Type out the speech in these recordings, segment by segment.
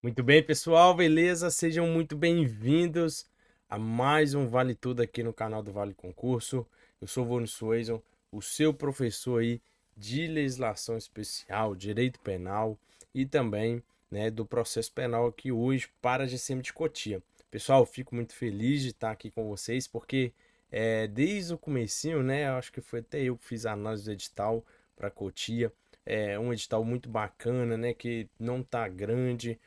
Muito bem, pessoal, beleza? Sejam muito bem-vindos a mais um Vale Tudo aqui no canal do Vale Concurso. Eu sou o Vônio Suezon, o seu professor aí de legislação especial, direito penal e também, do processo penal aqui hoje para a GCM de Cotia. Pessoal, fico muito feliz de estar aqui com vocês porque desde o comecinho, eu acho que foi até eu que fiz a análise do edital para Cotia. É um edital muito bacana, que não tá grande,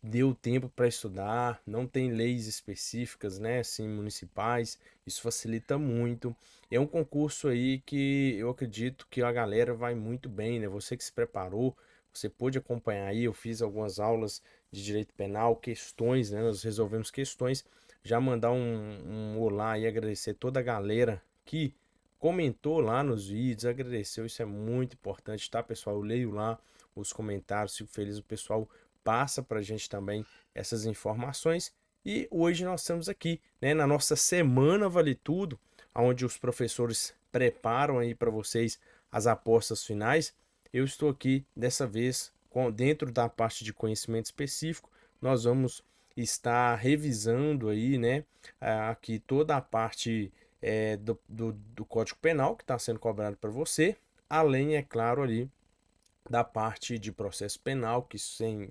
deu tempo para estudar, não tem leis específicas, assim, municipais, isso facilita muito. É um concurso aí que eu acredito que a galera vai muito bem, né? Você que se preparou, você pôde acompanhar aí, eu fiz algumas aulas de direito penal, questões, nós resolvemos questões. Já mandar um olá e agradecer toda a galera que comentou lá nos vídeos, agradeceu, isso é muito importante, tá, pessoal? Eu leio lá os comentários, fico feliz, o pessoal passa para a gente também essas informações. E hoje nós estamos aqui, na nossa semana Vale Tudo, onde os professores preparam aí para vocês as apostas finais. Eu estou aqui dessa vez dentro da parte de conhecimento específico. Nós vamos estar revisando aí, aqui toda a parte do Código Penal que está sendo cobrado para você, além, é claro, ali da parte de processo penal, que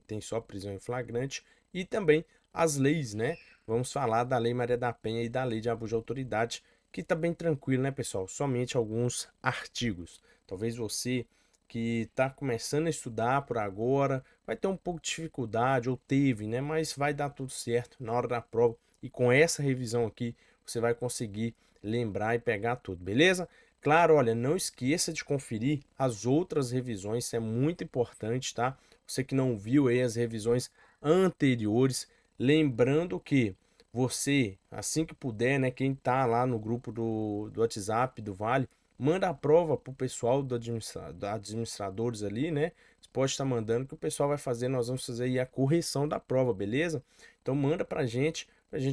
tem só prisão em flagrante, e também as leis, né? Vamos falar da Lei Maria da Penha e da Lei de Abuso de Autoridade, que está bem tranquilo, né, pessoal? Somente alguns artigos. Talvez você que está começando a estudar por agora vai ter um pouco de dificuldade, ou teve, né? Mas vai dar tudo certo na hora da prova. E com essa revisão aqui, você vai conseguir lembrar e pegar tudo, beleza? Claro, olha, não esqueça de conferir as outras revisões, isso é muito importante, tá? Você que não viu aí as revisões anteriores, lembrando que você, assim que puder, quem tá lá no grupo do WhatsApp do Vale, manda a prova pro pessoal do administradores ali, né? Você pode estar mandando que o pessoal vai fazer, nós vamos fazer aí a correção da prova, beleza? Então manda pra gente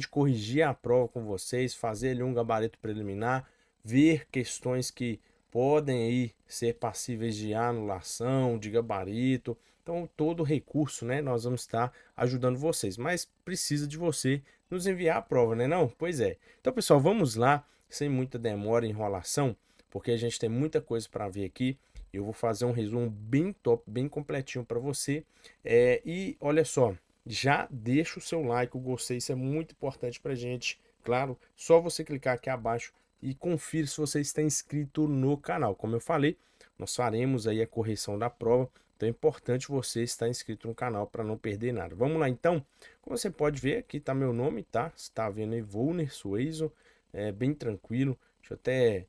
corrigir a prova com vocês, fazer ali um gabarito preliminar, ver questões que podem aí ser passíveis de anulação, de gabarito. Então, todo recurso, nós vamos estar ajudando vocês, mas precisa de você nos enviar a prova, né não? Pois é. Então, pessoal, vamos lá, sem muita demora e enrolação, porque a gente tem muita coisa para ver aqui. Eu vou fazer um resumo bem top, bem completinho para você. E olha só, já deixa o seu like, o gostei, isso é muito importante para gente. Claro, só você clicar aqui abaixo e confira se você está inscrito no canal. Como eu falei, nós faremos aí a correção da prova, então é importante você estar inscrito no canal para não perder nada. Vamos lá então, como você pode ver, aqui está meu nome, tá? Você está vendo aí, Volner Suezon, é bem tranquilo. Deixa eu até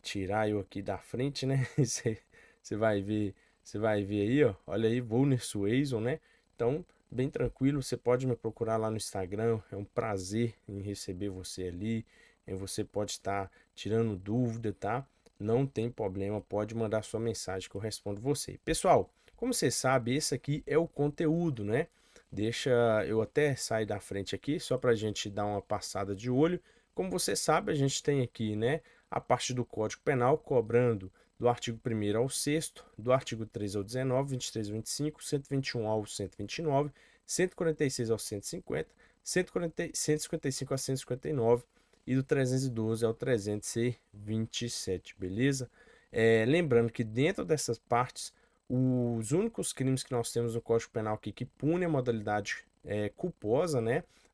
tirar eu aqui da frente, né? Você vai ver aí, ó, olha aí, Volner Suezon, né? Então, bem tranquilo, você pode me procurar lá no Instagram, é um prazer em receber você ali. Você pode estar tirando dúvida, tá? Não tem problema, pode mandar sua mensagem que eu respondo você. Pessoal, como você sabe, esse aqui é o conteúdo, né? Deixa eu até sair da frente aqui, só para a gente dar uma passada de olho. Como você sabe, a gente tem aqui, a parte do Código Penal cobrando do artigo 1º ao 6º, do artigo 3 ao 19, 23 ao 25, 121 ao 129, 146 ao 150, 155 ao 159 e do 312 ao 327, beleza? Lembrando que dentro dessas partes, os únicos crimes que nós temos no Código Penal aqui que pune a modalidade culposa,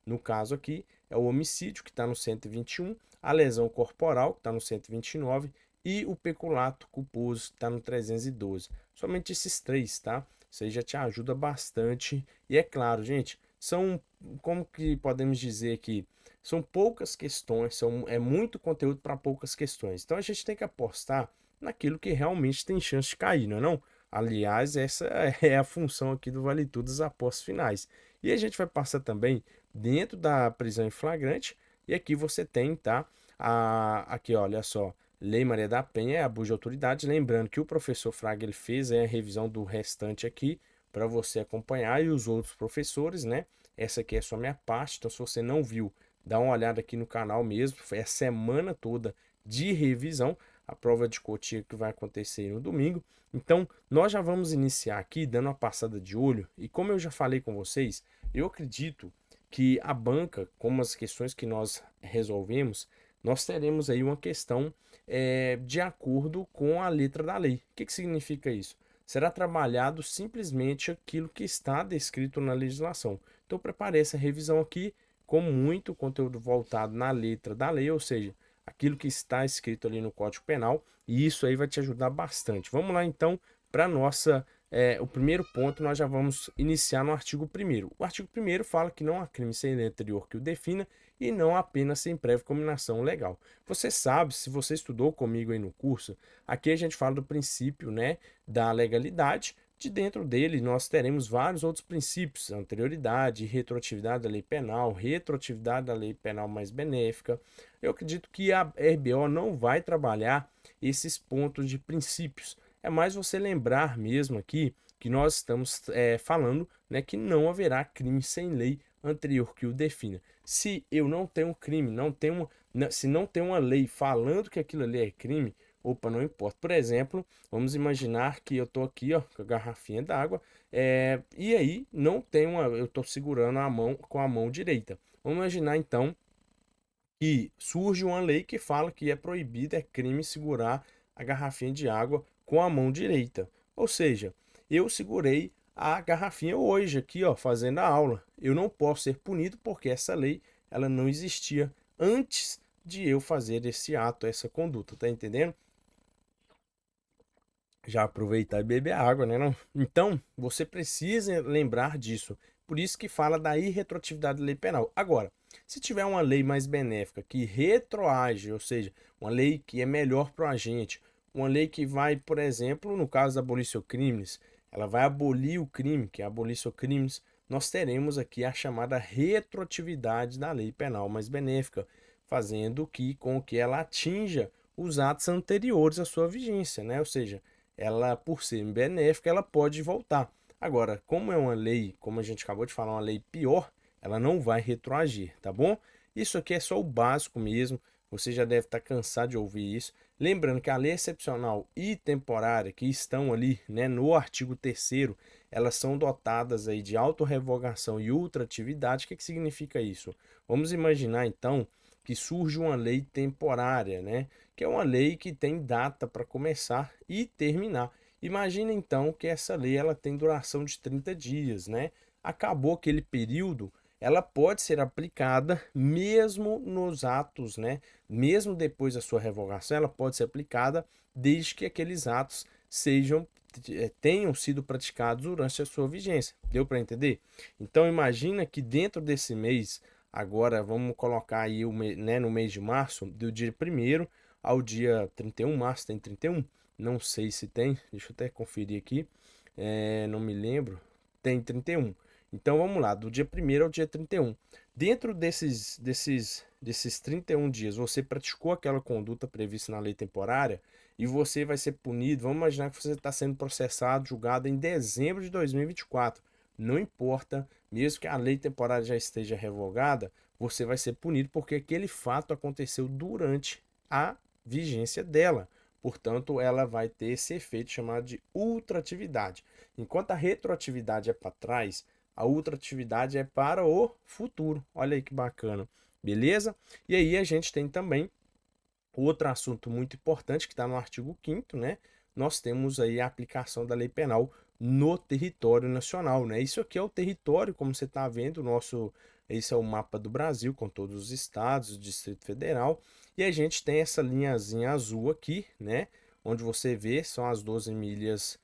no caso aqui, é o homicídio, que está no 121, a lesão corporal, que está no 129, e o peculato culposo, que está no 312. Somente esses três, tá? Isso aí já te ajuda bastante. E é claro, gente, são, como que podemos dizer aqui, são poucas questões, é muito conteúdo para poucas questões. Então a gente tem que apostar naquilo que realmente tem chance de cair, não é não? Aliás, essa é a função aqui do Vale Tudo das apostas finais. E a gente vai passar também dentro da prisão em flagrante. E aqui você tem, tá? Aqui, olha só. Lei Maria da Penha é abuso de autoridade. Lembrando que o professor Fraga ele fez a revisão do restante aqui para você acompanhar e os outros professores, né? Essa aqui é só minha parte. Então, se você não viu, dá uma olhada aqui no canal mesmo. Foi a semana toda de revisão. a prova de Cotia que vai acontecer no domingo. Então, nós já vamos iniciar aqui dando uma passada de olho, e como eu já falei com vocês, eu acredito que a banca, como as questões que nós resolvemos, nós teremos aí uma questão de acordo com a letra da lei. O que significa isso? Será trabalhado simplesmente aquilo que está descrito na legislação. Então, eu preparei essa revisão aqui com muito conteúdo voltado na letra da lei, ou seja, aquilo que está escrito ali no Código Penal, e isso aí vai te ajudar bastante. Vamos lá então para nossa o primeiro ponto. Nós já vamos iniciar no artigo 1º. O artigo 1º fala que não há crime sem lei anterior que o defina e não apenas sem prévia combinação legal. Você sabe, se você estudou comigo aí no curso, aqui a gente fala do princípio, né, da legalidade. De dentro dele, nós teremos vários outros princípios: anterioridade, retroatividade da lei penal, retroatividade da lei penal mais benéfica. Eu acredito que a RBO não vai trabalhar esses pontos de princípios. É mais você lembrar mesmo aqui que nós estamos falando, né, que não haverá crime sem lei anterior que o defina. Se eu não tenho crime, se não tem uma lei falando que aquilo ali é crime, opa, não importa. Por exemplo, vamos imaginar que eu tô aqui, ó, com a garrafinha d'água, e aí não tem eu tô segurando a mão com a mão direita. Vamos imaginar então que surge uma lei que fala que é proibido, é crime segurar a garrafinha de água com a mão direita. Ou seja, eu segurei a garrafinha hoje aqui, ó, fazendo a aula. Eu não posso ser punido porque essa lei ela não existia antes de eu fazer esse ato, essa conduta, tá entendendo? Já aproveitar e beber água, né? Não? Então, você precisa lembrar disso. Por isso que fala da irretroatividade da lei penal. Agora, se tiver uma lei mais benéfica que retroage, ou seja, uma lei que é melhor para o agente, uma lei que vai, por exemplo, no caso da abolição crimes, ela vai abolir o crime, que é abolição crimes, nós teremos aqui a chamada retroatividade da lei penal mais benéfica, fazendo com que ela atinja os atos anteriores à sua vigência, né? Ou seja, ela, por ser benéfica, ela pode voltar. Agora, como é uma lei, como a gente acabou de falar, uma lei pior, ela não vai retroagir, tá bom? Isso aqui é só o básico mesmo, você já deve estar cansado de ouvir isso. Lembrando que a lei excepcional e temporária que estão ali, né, no artigo 3º, elas são dotadas aí de autorrevogação e ultratividade. O que significa isso? Vamos imaginar então que surge uma lei temporária, né? Que é uma lei que tem data para começar e terminar. Imagina então que essa lei ela tem duração de 30 dias, né? Acabou aquele período, ela pode ser aplicada mesmo nos atos, né? Mesmo depois da sua revogação, ela pode ser aplicada desde que aqueles atos tenham sido praticados durante a sua vigência. Deu para entender? Então imagina que dentro desse mês, agora vamos colocar aí né, no mês de março, do dia 1º ao dia 31, março tem 31? Não sei se tem, deixa eu até conferir aqui, não me lembro, tem 31. Então vamos lá, do dia 1º ao dia 31. Dentro desses 31 dias, você praticou aquela conduta prevista na lei temporária e você vai ser punido. Vamos imaginar que você está sendo processado, julgado em dezembro de 2024. Não importa, mesmo que a lei temporária já esteja revogada, você vai ser punido porque aquele fato aconteceu durante a vigência dela. Portanto, ela vai ter esse efeito chamado de ultratividade. Enquanto a retroatividade é para trás, a ultratividade é para o futuro. Olha aí que bacana, beleza? E aí a gente tem também outro assunto muito importante que está no artigo 5º, né? Nós temos aí a aplicação da lei penal no território nacional, né? Isso aqui é o território, como você está vendo, esse é o mapa do Brasil com todos os estados, o Distrito Federal, e a gente tem essa linhazinha azul aqui, né? Onde você vê são as 12 milhas,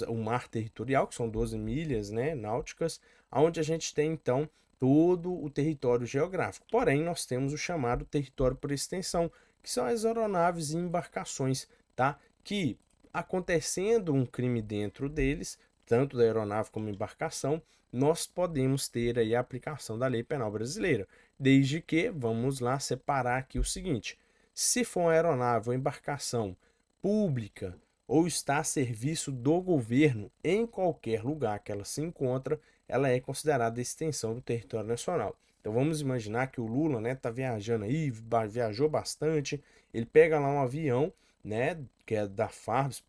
o mar territorial, que são 12 milhas, né, náuticas, onde a gente tem então todo o território geográfico. Porém, nós temos o chamado território por extensão, que são as aeronaves e embarcações, tá? Que acontecendo um crime dentro deles, tanto da aeronave como embarcação, nós podemos ter aí a aplicação da lei penal brasileira, desde que, vamos lá separar aqui o seguinte: se for uma aeronave ou embarcação pública ou está a serviço do governo em qualquer lugar que ela se encontra, ela é considerada extensão do território nacional. Então vamos imaginar que o Lula, né, tá viajando aí, viajou bastante, ele pega lá um avião, né, que é da FARC,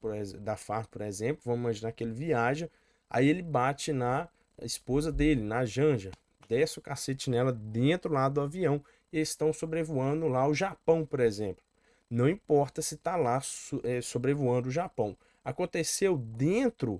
por exemplo, vamos imaginar que ele viaja, aí ele bate na esposa dele, na Janja, desce o cacete nela dentro lá do avião, e eles estão sobrevoando lá o Japão, por exemplo. Não importa se está lá sobrevoando o Japão. Aconteceu dentro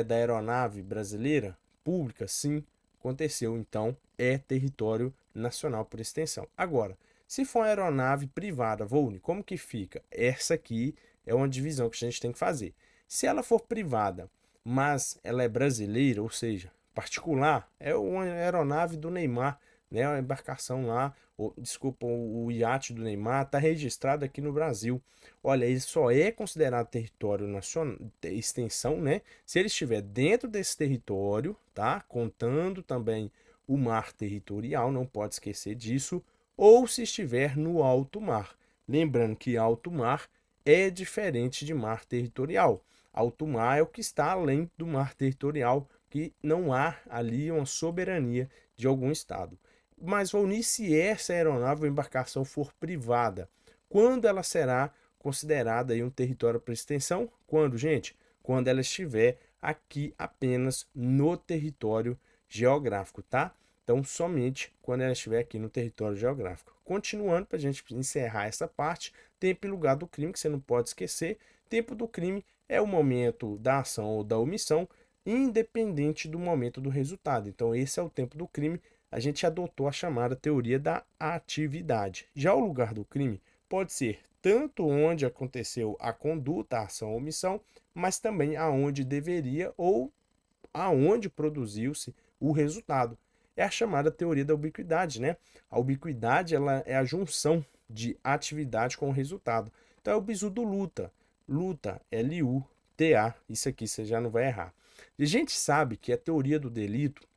da aeronave brasileira pública, sim, aconteceu. Então é território nacional por extensão. Agora, se for uma aeronave privada, Volne, como que fica? Essa aqui é uma divisão que a gente tem que fazer. Se ela for privada, mas ela é brasileira, ou seja, particular, é uma aeronave do Neymar, né? Uma embarcação lá, desculpa, o iate do Neymar está registrado aqui no Brasil. Olha, ele só é considerado território nacional, extensão, né? Se ele estiver dentro desse território, tá? Contando também o mar territorial, não pode esquecer disso, ou se estiver no alto mar. Lembrando que alto mar é diferente de mar territorial. Alto mar é o que está além do mar territorial, que não há ali uma soberania de algum estado. Mas, Volney, se essa aeronave ou embarcação for privada, quando ela será considerada aí um território por extensão? Quando, gente? Quando ela estiver aqui apenas no território geográfico, tá? Então, somente quando ela estiver aqui no território geográfico. Continuando, para a gente encerrar essa parte, tempo e lugar do crime, que você não pode esquecer. Tempo do crime é o momento da ação ou da omissão, independente do momento do resultado. Então, esse é o tempo do crime. A gente adotou a chamada teoria da atividade. Já o lugar do crime pode ser tanto onde aconteceu a conduta, a ação ou omissão, mas também aonde deveria ou aonde produziu-se o resultado. É a chamada teoria da ubiquidade, né? A ubiquidade ela é a junção de atividade com o resultado. Então é o bizu do luta. Luta, L-U-T-A. Isso aqui você já não vai errar. E a gente sabe que a teoria do delito,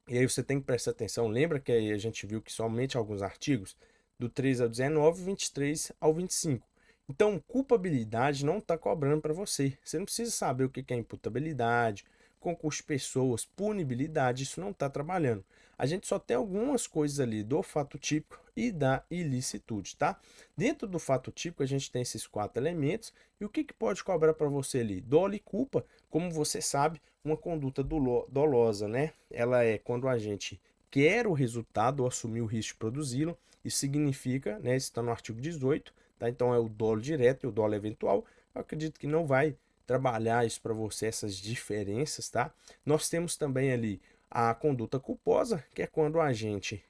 e aí você tem que prestar atenção, lembra que aí a gente viu que somente alguns artigos, do 3 ao 19, 23 ao 25. Então, culpabilidade não está cobrando para você. Você não precisa saber o que é imputabilidade, concurso de pessoas, punibilidade, isso não está trabalhando. A gente só tem algumas coisas ali do fato típico e da ilicitude, tá? Dentro do fato típico, a gente tem esses 4 elementos. E o que pode cobrar para você ali? Dolo e culpa, como você sabe, uma conduta dolosa, né? Ela é quando a gente quer o resultado ou assumir o risco de produzi-lo. Isso significa, né? Isso está no artigo 18, tá? Então é o dolo direto e o dolo eventual. Eu acredito que não vai trabalhar isso para você, essas diferenças, tá? Nós temos também ali a conduta culposa, que é quando a gente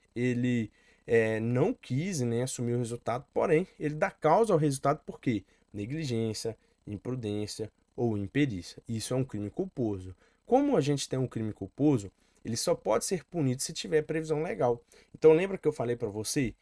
não quis nem assumir o resultado, porém ele dá causa ao resultado por quê? Negligência, imprudência ou imperícia. Isso é um crime culposo. Como a gente tem um crime culposo, ele só pode ser punido se tiver previsão legal. Então lembra que eu falei para você?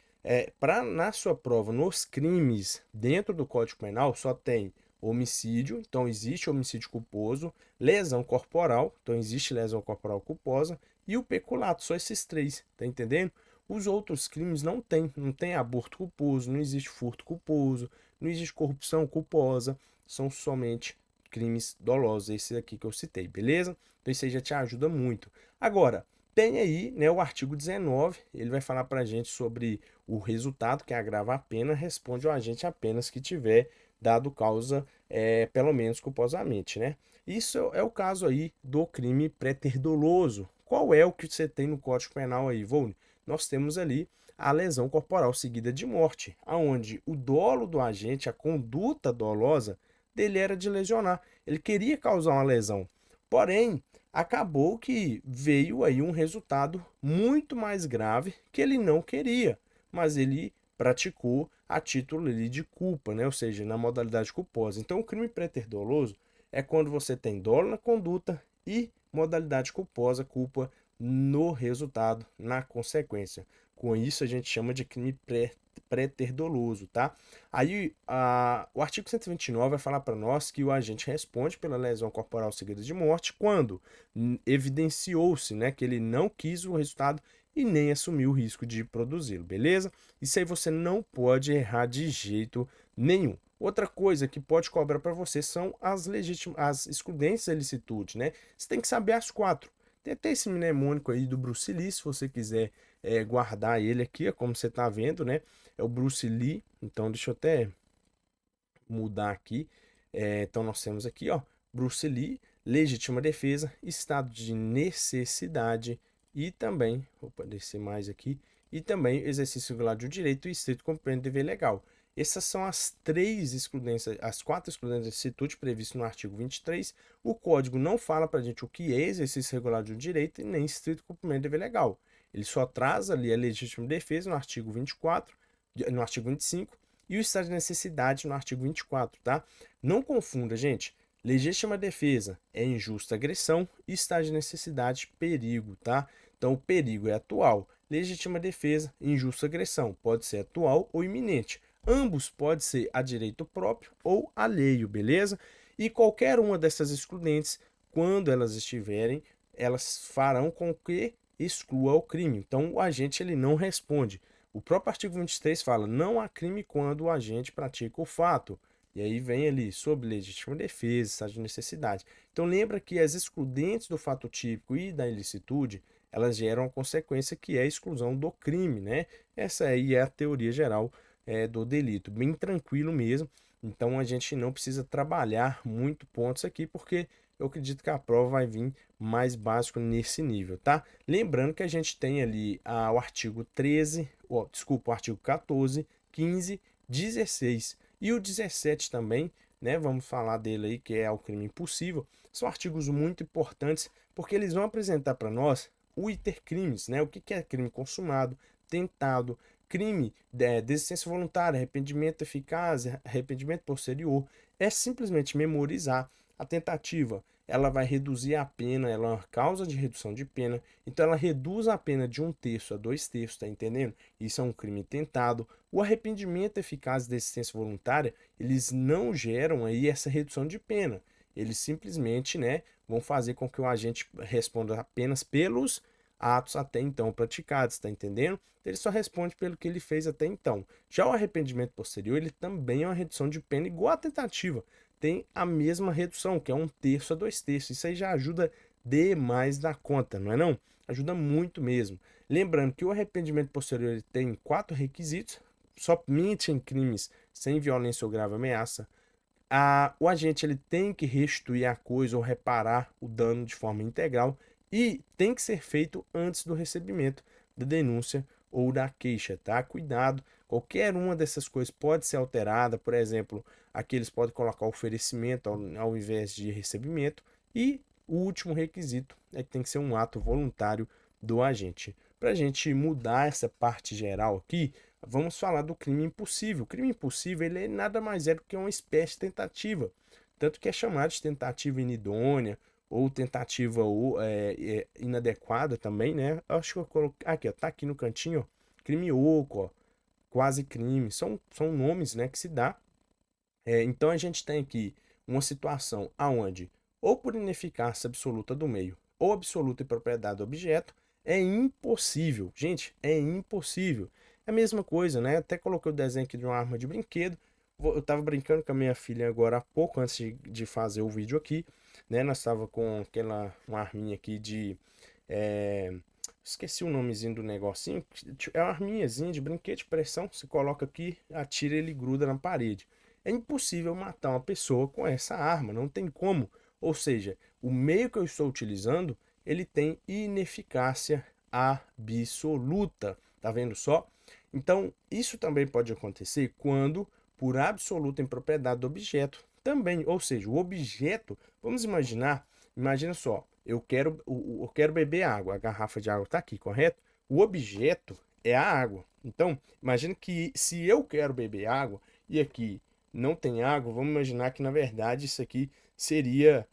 Na sua prova, nos crimes dentro do Código Penal, só tem homicídio, então existe homicídio culposo, lesão corporal, então existe lesão corporal culposa, e o peculato, só esses 3, tá entendendo? Os outros crimes não tem aborto culposo, não existe furto culposo, não existe corrupção culposa, são somente crimes dolosos, esse aqui que eu citei, beleza? Então isso aí já te ajuda muito. Agora, tem aí, né, o artigo 19, ele vai falar pra gente sobre o resultado, que é agravar a pena, responde o agente apenas que tiver dado causa, pelo menos culposamente, né? Isso é o caso aí do crime pré-ter-doloso. Qual é o que você tem no Código Penal aí, Volney? Nós temos ali a lesão corporal seguida de morte, aonde o dolo do agente, a conduta dolosa dele era de lesionar. Ele queria causar uma lesão. Porém, acabou que veio aí um resultado muito mais grave que ele não queria, mas ele praticou a título ali de culpa, né? Ou seja, na modalidade culposa. Então, o crime préter-doloso é quando você tem dolo na conduta e modalidade culposa, culpa no resultado, na consequência. Com isso, a gente chama de crime préter-doloso, tá? Aí, o artigo 129 vai falar para nós que o agente responde pela lesão corporal seguida de morte quando evidenciou-se, né, que ele não quis o resultado e nem assumiu o risco de produzi-lo, beleza? Isso aí você não pode errar de jeito nenhum. Outra coisa que pode cobrar para você são as excludentes da licitude, né? Você tem que saber as 4. Tem até esse mnemônico aí do Bruce Lee, se você quiser guardar ele aqui, ó, como você tá vendo, né? É o Bruce Lee. Então deixa eu até mudar aqui. Então nós temos aqui, ó, Bruce Lee, legítima defesa, estado de necessidade e também, vou descer mais aqui, e também exercício regular do direito e estrito cumprimento do dever legal. Essas são as três excludências, as quatro excludências da licitude previstas no artigo 23. O código não fala para a gente o que é exercício regular de um direito e nem estrito cumprimento do dever legal. Ele só traz ali a legítima defesa no artigo 24, no artigo 25, e o estado de necessidade no artigo 24, tá? Não confunda, gente. Legítima defesa é injusta agressão e estado de necessidade, perigo, tá? Então, o perigo é atual. Legítima defesa, injusta agressão, pode ser atual ou iminente. Ambos pode ser a direito próprio ou alheio, beleza? E qualquer uma dessas excludentes, quando elas estiverem, elas farão com que exclua o crime. Então, o agente ele não responde. O próprio artigo 23 fala: não há crime quando o agente pratica o fato. E aí vem ali sobre legítima defesa, estado de necessidade. Então lembra que as excludentes do fato típico e da ilicitude, elas geram a consequência que é a exclusão do crime, né? Essa aí é a teoria geral do delito, bem tranquilo mesmo. Então a gente não precisa trabalhar muito pontos aqui, porque eu acredito que a prova vai vir mais básico nesse nível, tá? Lembrando que a gente tem ali o artigo 13, desculpa, o artigo 14, 15, 16 e o 17 também, né? Vamos falar dele aí, que é o crime impossível. São artigos muito importantes, porque eles vão apresentar para nós o intercrimes, né? O que é crime consumado, tentado, crime de desistência voluntária, arrependimento eficaz, arrependimento posterior. É simplesmente memorizar. A tentativa, ela vai reduzir a pena, ela é uma causa de redução de pena, então ela reduz a pena de 1/3 a 2/3, tá entendendo? Isso é um crime tentado. O arrependimento eficaz e desistência voluntária, eles não geram aí essa redução de pena. Eles simplesmente, né, vão fazer com que o agente responda apenas pelos atos até então praticados, tá entendendo? Ele só responde pelo que ele fez até então. Já o arrependimento posterior, ele também é uma redução de pena igual à tentativa. Tem a mesma redução, que é 1/3 a 2/3. Isso aí já ajuda demais da conta, não é não? Ajuda muito mesmo. Lembrando que o arrependimento posterior ele tem 4 requisitos: somente em crimes sem violência ou grave ameaça. O agente ele tem que restituir a coisa ou reparar o dano de forma integral e tem que ser feito antes do recebimento da denúncia ou da queixa, tá? Cuidado, qualquer uma dessas coisas pode ser alterada, por exemplo, aqui eles podem colocar oferecimento ao invés de recebimento, e o último requisito é que tem que ser um ato voluntário do agente. Para a gente mudar essa parte geral aqui, vamos falar do crime impossível. O crime impossível ele nada mais é do que uma espécie de tentativa, tanto que é chamado de tentativa inidônea ou tentativa inadequada também, né? Acho que eu coloquei aqui, ó, tá aqui no cantinho, ó, crime oco, ó, quase crime, são nomes, né, que se dá. Então a gente tem aqui uma situação aonde, ou por ineficácia absoluta do meio, ou absoluta impropriedade do objeto, é impossível. Gente, é impossível. É a mesma coisa, né? Até coloquei o desenho aqui de uma arma de brinquedo. Eu tava brincando com a minha filha agora há pouco, antes de fazer o vídeo aqui, né? Nós tava com uma arminha aqui esqueci o nomezinho do negocinho. É uma arminhazinha de brinquedo de pressão. Você coloca aqui, atira e ele gruda na parede. É impossível matar uma pessoa com essa arma, não tem como. Ou seja, o meio que eu estou utilizando, ele tem ineficácia absoluta. Tá vendo só? Então, isso também pode acontecer quando, por absoluta impropriedade do objeto, também. Ou seja, o objeto, vamos imaginar, imagina só, eu quero beber água, a garrafa de água está aqui, correto? O objeto é a água. Então, imagina que se eu quero beber água e aqui não tem água, vamos imaginar que na verdade isso aqui seria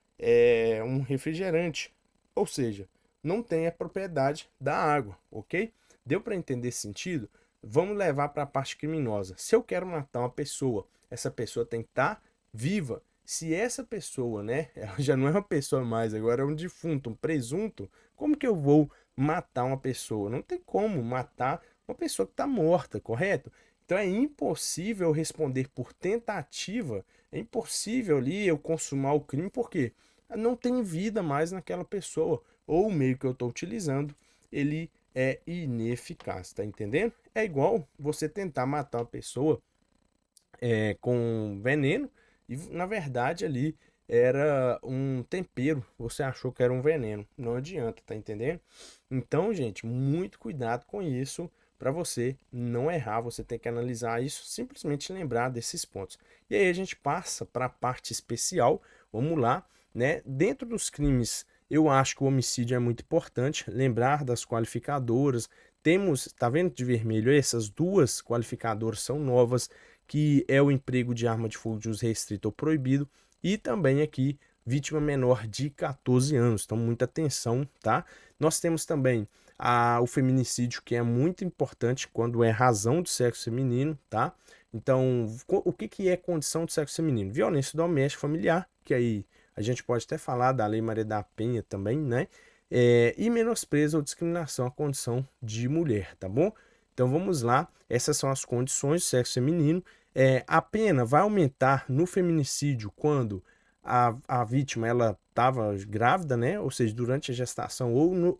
um refrigerante. Ou seja, não tem a propriedade da água, ok? Deu para entender esse sentido? Vamos levar para a parte criminosa. Se eu quero matar uma pessoa, essa pessoa tem que estar viva. Se essa pessoa, né, ela já não é uma pessoa mais, agora é um defunto, um presunto, como que eu vou matar uma pessoa? Não tem como matar uma pessoa que está morta, correto? Então é impossível responder por tentativa, é impossível ali eu consumar o crime, porque não tem vida mais naquela pessoa. ou o meio que eu estou utilizando, ele é ineficaz, tá entendendo? É igual você tentar matar uma pessoa com veneno e na verdade ali era um tempero, você achou que era um veneno, não adianta, tá entendendo? Então, gente, muito cuidado com isso para você não errar, você tem que analisar isso, simplesmente lembrar desses pontos. E aí a gente passa para a parte especial, vamos lá, né? Dentro dos crimes, eu acho que o homicídio é muito importante, lembrar das qualificadoras. Temos, tá vendo de vermelho? Essas duas qualificadoras são novas, que é o emprego de arma de fogo de uso restrito ou proibido, e também aqui vítima menor de 14 anos. Então, muita atenção, tá? Nós temos também o feminicídio, que é muito importante quando é razão de sexo feminino, tá? Então, o que é condição de sexo feminino? Violência doméstica familiar, que aí a gente pode até falar da Lei Maria da Penha também, né? E menosprezo ou discriminação à condição de mulher, tá bom? Então vamos lá, essas são as condições do sexo feminino. A pena vai aumentar no feminicídio quando a vítima ela estava grávida, né? Ou seja, durante a gestação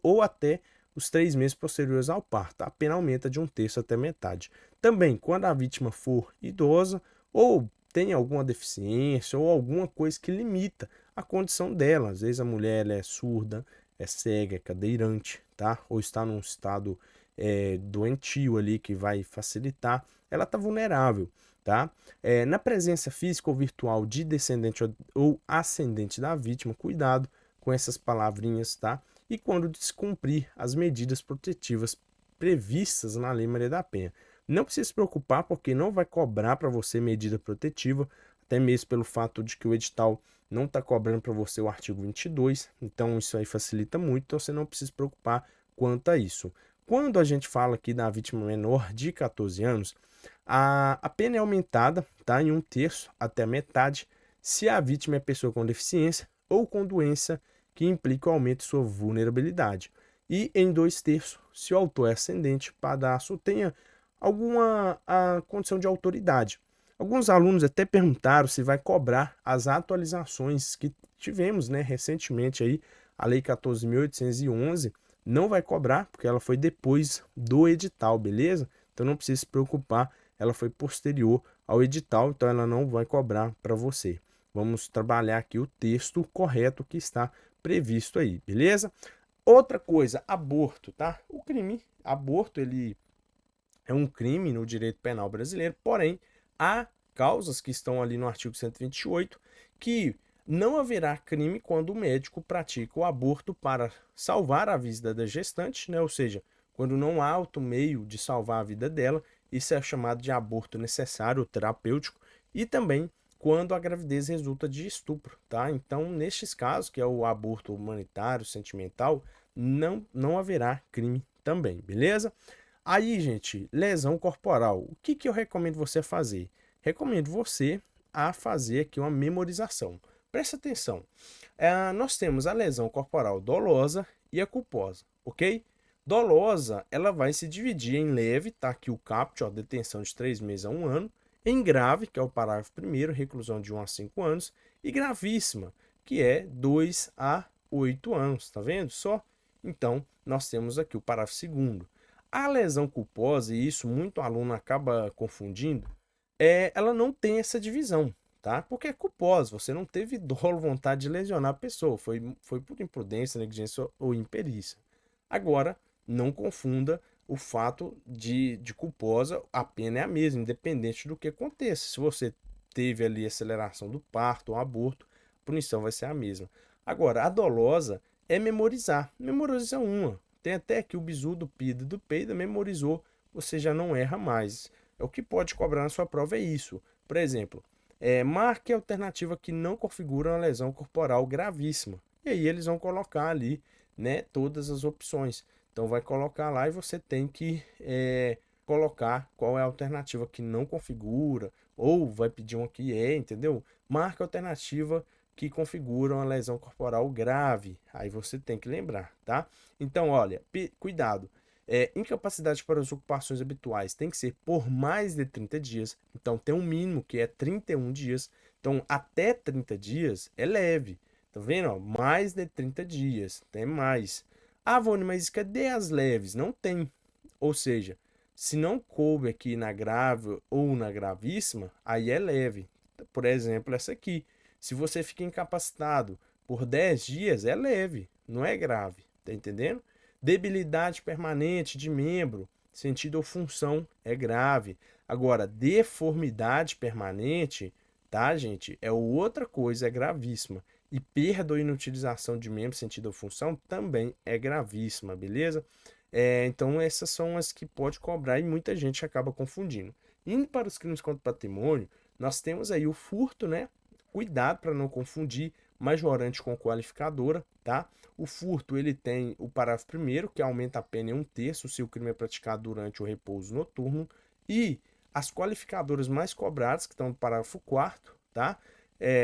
ou até os 3 meses posteriores ao parto. A pena aumenta de 1/3 até metade. Também, quando a vítima for idosa ou tem alguma deficiência ou alguma coisa que limita a condição dela. Às vezes a mulher ela é surda, é cega, é cadeirante, tá? Ou está num estado doentio ali que vai facilitar, ela está vulnerável, tá? Na presença física ou virtual de descendente ou ascendente da vítima, cuidado com essas palavrinhas, tá? E quando descumprir as medidas protetivas previstas na Lei Maria da Penha. Não precisa se preocupar porque não vai cobrar para você medida protetiva, até mesmo pelo fato de que o edital não está cobrando para você o artigo 22, então isso aí facilita muito, então você não precisa se preocupar quanto a isso. Quando a gente fala aqui da vítima menor de 14 anos, a pena é aumentada, tá, em 1/3 até metade, se a vítima é pessoa com deficiência ou com doença que implica o aumento de sua vulnerabilidade. E em 2/3, se o autor é ascendente, padrasto tenha alguma condição de autoridade. Alguns alunos até perguntaram se vai cobrar as atualizações que tivemos, né, recentemente aí, a Lei 14.811 não vai cobrar, porque ela foi depois do edital, beleza? Então não precisa se preocupar, ela foi posterior ao edital, então ela não vai cobrar para você. Vamos trabalhar aqui o texto correto que está previsto aí, beleza? Outra coisa, aborto, tá? O crime, aborto, ele é um crime no direito penal brasileiro, porém, há causas que estão ali no artigo 128 que não haverá crime quando o médico pratica o aborto para salvar a vida da gestante, né? Ou seja, quando não há outro meio de salvar a vida dela, isso é chamado de aborto necessário ou terapêutico, e também quando a gravidez resulta de estupro, tá? Então, nestes casos, que é o aborto humanitário, sentimental, não haverá crime também, beleza? Aí, gente, lesão corporal. O que eu recomendo você fazer? Recomendo você a fazer aqui uma memorização. Presta atenção. Nós temos a lesão corporal dolosa e a culposa, ok? Dolosa, ela vai se dividir em leve, tá aqui o CAPT, ó, detenção de 3 meses a 1 ano. Em grave, que é o parágrafo 1º, reclusão de 1 a 5 anos. E gravíssima, que é 2 a 8 anos, tá vendo só? Então, nós temos aqui o parágrafo 2º. A lesão culposa, e isso muito aluno acaba confundindo, ela não tem essa divisão, tá? Porque é culposa, você não teve dolo, vontade de lesionar a pessoa, foi por imprudência, negligência ou imperícia. Agora, não confunda o fato de culposa, a pena é a mesma, independente do que aconteça. Se você teve ali aceleração do parto ou aborto, a punição vai ser a mesma. Agora, a dolosa é memorizar. Memoriza uma. Tem até aqui o bizu do PIDA e do PEIDA, memorizou, você já não erra mais. O que pode cobrar na sua prova é isso. Por exemplo, marque a alternativa que não configura uma lesão corporal gravíssima. E aí eles vão colocar ali, né, todas as opções. Então vai colocar lá e você tem que colocar qual é a alternativa que não configura, ou vai pedir uma que entendeu? Marca a alternativa que configura uma lesão corporal grave. Aí você tem que lembrar, tá? Então, olha, cuidado. Incapacidade para as ocupações habituais tem que ser por mais de 30 dias. Então, tem um mínimo que é 31 dias. Então, até 30 dias é leve, Tá vendo? Ó? Mais de 30 dias, tem mais. Ah, Vone, mas cadê as leves? Não tem. Ou seja, se não coube aqui na grave ou na gravíssima, aí é leve. Por exemplo, essa aqui. Se você fica incapacitado por 10 dias, é leve, não é grave. Tá entendendo? Debilidade permanente de membro, sentido ou função, é grave. Agora, deformidade permanente, tá, gente? É outra coisa, é gravíssima. E perda ou inutilização de membro, sentido ou função também é gravíssima, beleza? Então, essas são as que pode cobrar e muita gente acaba confundindo. Indo para os crimes contra o patrimônio, nós temos aí o furto, né? Cuidado para não confundir majorante com qualificadora, tá? O furto, ele tem o parágrafo primeiro, que aumenta a pena em 1/3 se o crime é praticado durante o repouso noturno, e as qualificadoras mais cobradas, que estão no parágrafo 4º, tá?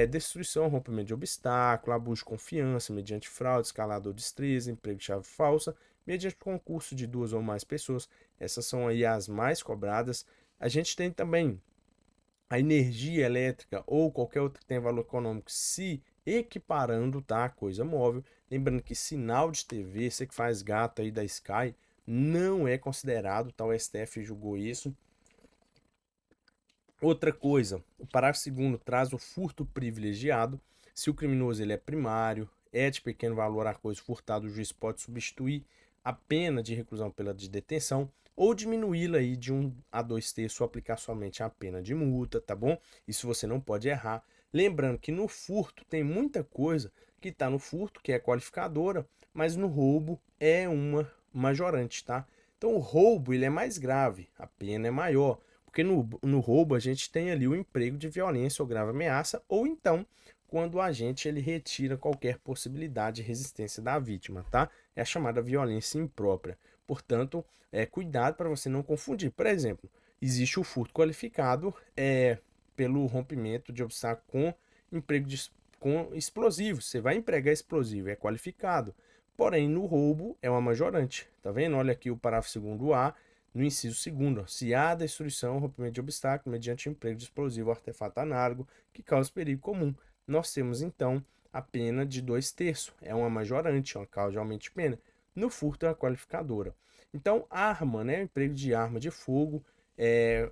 Destruição, rompimento de obstáculo, abuso de confiança, mediante fraude, escalador de destreza, emprego de chave falsa, mediante concurso de 2 ou mais pessoas. Essas são aí as mais cobradas. A gente tem também a energia elétrica ou qualquer outra que tenha valor econômico se equiparando, tá? Coisa móvel. Lembrando que sinal de TV, você que faz gato aí da Sky, não é considerado, tá? O STF julgou isso. Outra coisa, o parágrafo 2º traz o furto privilegiado. Se o criminoso ele é primário, é de pequeno valor a coisa furtada, o juiz pode substituir a pena de reclusão pela de detenção ou diminuí-la aí de 1 a 2/3 ou aplicar somente a pena de multa, tá bom? Isso você não pode errar. Lembrando que no furto tem muita coisa que está no furto, que é qualificadora, mas no roubo é uma majorante, tá? Então o roubo ele é mais grave, a pena é maior. Porque no roubo a gente tem ali o emprego de violência ou grave ameaça, ou então quando o agente ele retira qualquer possibilidade de resistência da vítima, tá? É a chamada violência imprópria. Portanto, cuidado para você não confundir. Por exemplo, existe o furto qualificado pelo rompimento de obstáculo com emprego com explosivos. Você vai empregar explosivo, é qualificado. Porém, no roubo é uma majorante. Tá vendo? Olha aqui o parágrafo 2º A, no inciso 2º, se há destruição ou rompimento de obstáculo mediante emprego de explosivo ou artefato análogo que causa perigo comum, nós temos então a pena de 2/3. É uma majorante, uma causa de aumento de pena. No furto é a qualificadora. Então, arma, né? Emprego de arma de fogo,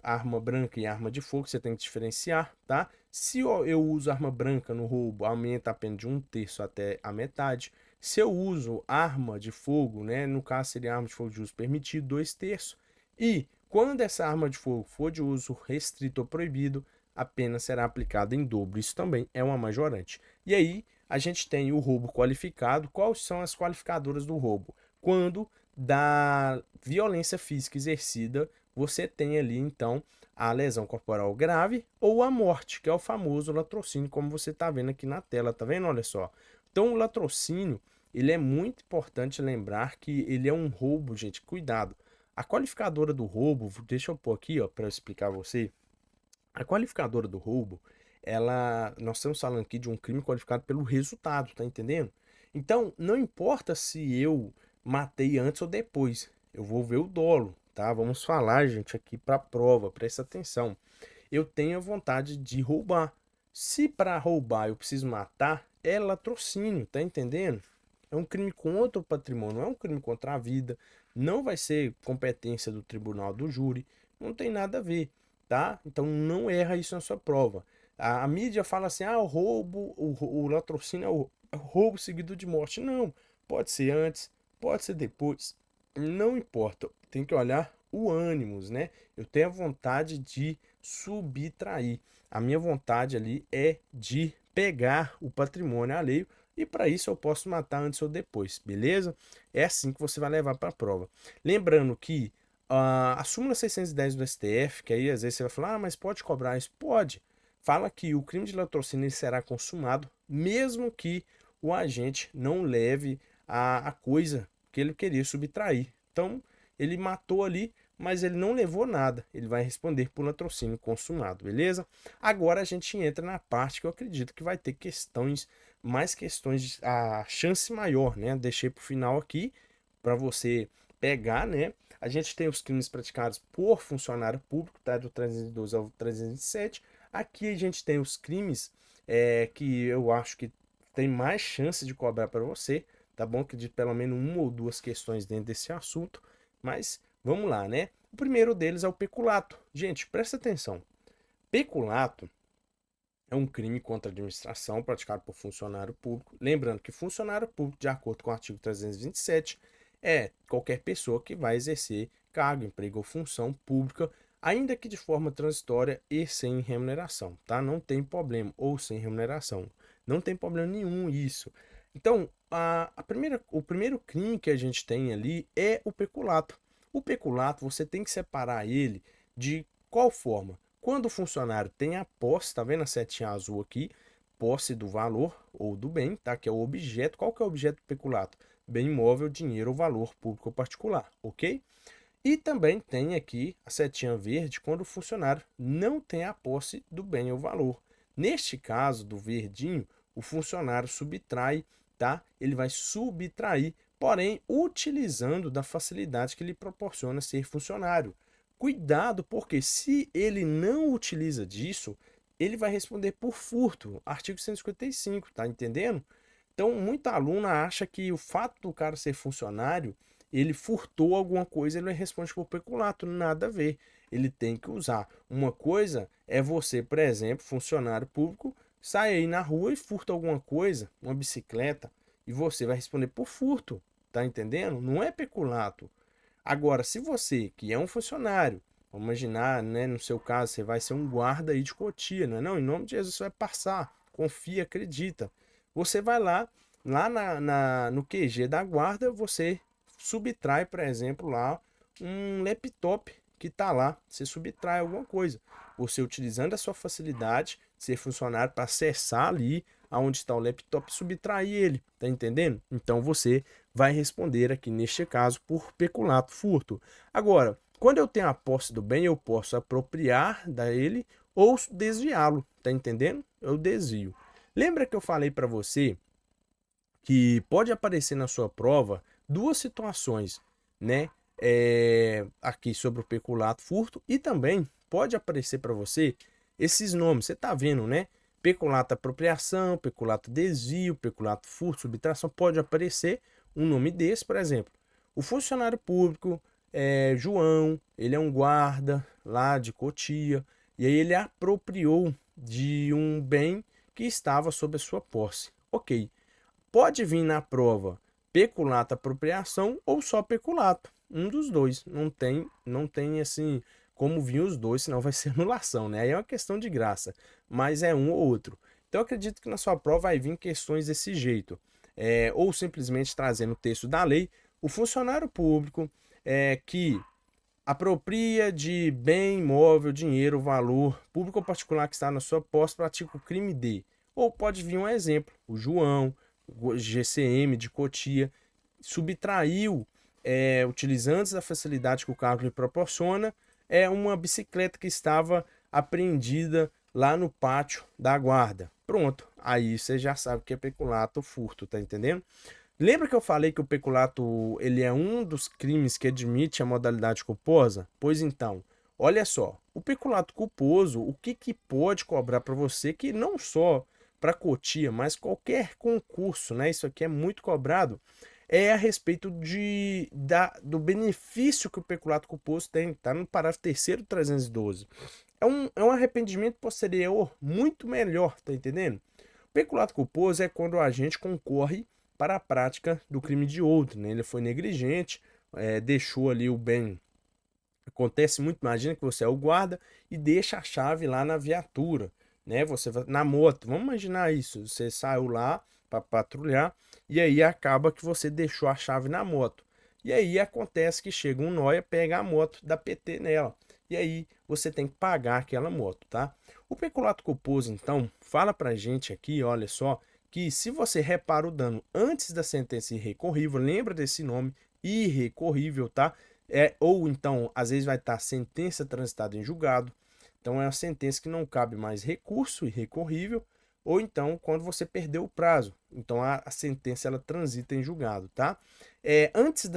arma branca e arma de fogo, você tem que diferenciar, tá? Se eu uso arma branca no roubo, aumenta a pena de 1/3 até a metade. Se eu uso arma de fogo, né? No caso seria arma de fogo de uso permitido, 2/3. E quando essa arma de fogo for de uso restrito ou proibido, a pena será aplicada em dobro. Isso também é uma majorante. E aí a gente tem o roubo qualificado. Quais são as qualificadoras do roubo? Quando da violência física exercida, você tem ali então a lesão corporal grave ou a morte, que é o famoso latrocínio, como você está vendo aqui na tela, tá vendo? Olha só. Então o latrocínio, ele é muito importante lembrar que ele é um roubo, gente, cuidado. A qualificadora do roubo, deixa eu pôr aqui, ó, para explicar a você. A qualificadora do roubo, nós estamos falando aqui de um crime qualificado pelo resultado, tá entendendo? Então, não importa se eu matei antes ou depois, eu vou ver o dolo, tá? Vamos falar, gente, aqui para prova, presta atenção. Eu tenho a vontade de roubar. Se para roubar eu preciso matar, é latrocínio, tá entendendo? É um crime contra o patrimônio, não é um crime contra a vida, não vai ser competência do tribunal do júri, não tem nada a ver, tá? Então não erra isso na sua prova. A mídia fala assim, o roubo, o latrocínio é o roubo seguido de morte. Não, pode ser antes, pode ser depois, não importa, tem que olhar o ânimos, né? Eu tenho a vontade de subtrair. A minha vontade ali é de pegar o patrimônio alheio e para isso eu posso matar antes ou depois, beleza? É assim que você vai levar para a prova. Lembrando que a súmula 610 do STF, que aí às vezes você vai falar, mas pode cobrar isso? Pode. Fala que o crime de latrocínio ele será consumado mesmo que o agente não leve a coisa que ele queria subtrair. Então, ele matou ali, mas ele não levou nada. Ele vai responder por latrocínio consumado, beleza? Agora a gente entra na parte que eu acredito que vai ter mais questões, a chance maior, né? Deixei para o final aqui para você pegar, né? A gente tem os crimes praticados por funcionário público, tá? Do 312 ao 307. Aqui a gente tem os crimes que eu acho que tem mais chance de cobrar para você, tá bom? Acredito pelo menos uma ou duas questões dentro desse assunto, mas vamos lá, né? O primeiro deles é o peculato. Gente, presta atenção. Peculato é um crime contra a administração praticado por funcionário público. Lembrando que funcionário público, de acordo com o artigo 327, é qualquer pessoa que vai exercer cargo, emprego ou função pública, ainda que de forma transitória e sem remuneração, tá? Não tem problema, ou sem remuneração. Não tem problema nenhum isso. Então, o primeiro crime que a gente tem ali é o peculato. O peculato, você tem que separar ele de qual forma? Quando o funcionário tem a posse, tá vendo a setinha azul aqui? Posse do valor ou do bem, tá? Que é o objeto. Qual que é o objeto do peculato? Bem imóvel, dinheiro ou valor público ou particular, ok? E também tem aqui a setinha verde quando o funcionário não tem a posse do bem ou valor. Neste caso do verdinho, o funcionário subtrai, tá? Ele vai subtrair, porém utilizando da facilidade que lhe proporciona ser funcionário. Cuidado, porque se ele não utiliza disso, ele vai responder por furto, artigo 155, tá entendendo? Então, muita aluna acha que o fato do cara ser funcionário, ele furtou alguma coisa, ele responde por peculato, nada a ver. Ele tem que usar. Uma coisa é você, por exemplo, funcionário público, sai aí na rua e furta alguma coisa, uma bicicleta, e você vai responder por furto, tá entendendo? Não é peculato. Agora, se você, que é um funcionário, vamos imaginar, né, no seu caso, você vai ser um guarda aí de Cotia, não é não? Em nome de Jesus, você vai passar, confia, acredita. Você vai no QG da guarda, você subtrai, por exemplo, lá um laptop que está lá, você subtrai alguma coisa. Você utilizando a sua facilidade, ser funcionário para acessar ali aonde está o laptop e subtrair ele, tá entendendo? Então você vai responder aqui neste caso por peculato, furto. Agora, quando eu tenho a posse do bem, eu posso apropriar dele ou desviá-lo, tá entendendo? Eu desvio. Lembra que eu falei para você que pode aparecer na sua prova duas situações, né? Aqui sobre o peculato, furto, e também pode aparecer para você esses nomes. Você tá vendo, né? Peculato apropriação, peculato desvio, peculato furto, subtração. Pode aparecer um nome desse, por exemplo. O funcionário público, João, ele é um guarda lá de Cotia, e aí ele apropriou de um bem que estava sob a sua posse. Ok. Pode vir na prova peculato apropriação ou só peculato. Um dos dois. Não tem assim como vir os dois, senão vai ser anulação, né? Aí é uma questão de graça, mas é um ou outro. Então eu acredito que na sua prova vai vir questões desse jeito. Ou simplesmente trazendo o texto da lei, o funcionário público que apropria de bem imóvel, dinheiro, valor público ou particular que está na sua posse, pratica o crime de. Ou pode vir um exemplo, o João, o GCM de Cotia, subtraiu, utilizando da facilidade que o cargo lhe proporciona, uma bicicleta que estava apreendida lá no pátio da guarda. Pronto, aí você já sabe que é peculato ou furto, tá entendendo? Lembra que eu falei que o peculato ele é um dos crimes que admite a modalidade culposa? Pois então, olha só, o peculato culposo, o que pode cobrar para você que não só para Cotia, mas qualquer concurso, né? Isso aqui é muito cobrado, é a respeito do benefício que o peculato culposo tem, tá no parágrafo 3º do 312. É um arrependimento posterior muito melhor, tá entendendo? O peculato culposo é quando o agente concorre para a prática do crime de outro, né? Ele foi negligente, deixou ali o bem. Acontece muito, imagina que você é o guarda e deixa a chave lá na viatura, né? Você vai na moto, vamos imaginar isso, você saiu lá para patrulhar e aí acaba que você deixou a chave na moto. E aí acontece que chega um nóia, pega a moto, dá PT nela. E aí você tem que pagar aquela moto, tá? O peculato culposo, então, fala pra gente aqui, olha só, que se você repara o dano antes da sentença irrecorrível, lembra desse nome, irrecorrível, tá? Ou então, às vezes vai estar sentença transitada em julgado, então é uma sentença que não cabe mais recurso irrecorrível, ou então quando você perdeu o prazo, então a sentença ela transita em julgado, tá? Antes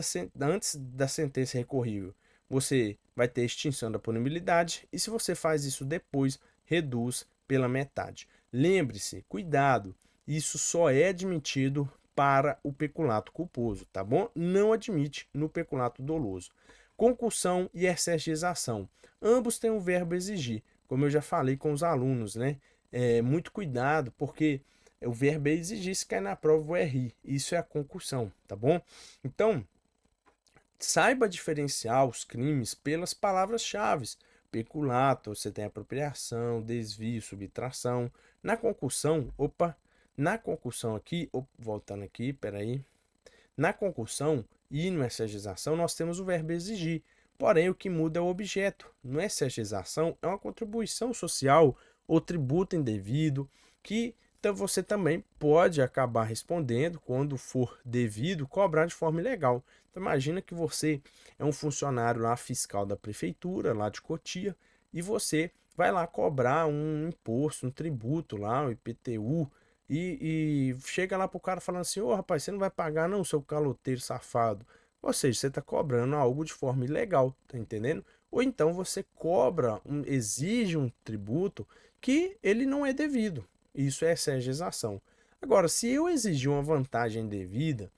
da sentença recorrível, você vai ter extinção da punibilidade, e se você faz isso depois, reduz pela metade. Lembre-se, cuidado, isso só é admitido para o peculato culposo, tá bom? Não admite no peculato doloso. Concussão e excesso de exação. Ambos têm o verbo exigir, como eu já falei com os alunos, né? Muito cuidado, porque o verbo é exigir, se cai na prova, vou rir. Isso é a concussão, tá bom? Então, saiba diferenciar os crimes pelas palavras-chave. Peculato, você tem apropriação, desvio, subtração. Na concussão, na concussão aqui, voltando aqui, peraí. Na concussão e no excesso de exação, nós temos o verbo exigir. Porém, o que muda é o objeto. No excesso de exação, é uma contribuição social ou tributo indevido que você também pode acabar respondendo, quando for devido, cobrar de forma ilegal. Então, imagina que você é um funcionário lá fiscal da prefeitura, lá de Cotia, e você vai lá cobrar um imposto, um tributo lá, o IPTU, e chega lá pro cara falando assim: ô rapaz, você não vai pagar não, seu caloteiro safado. Ou seja, você está cobrando algo de forma ilegal, tá entendendo? Ou então você cobra, exige um tributo que ele não é devido. Isso é excesso de exação. Agora, se eu exigir uma vantagem devida,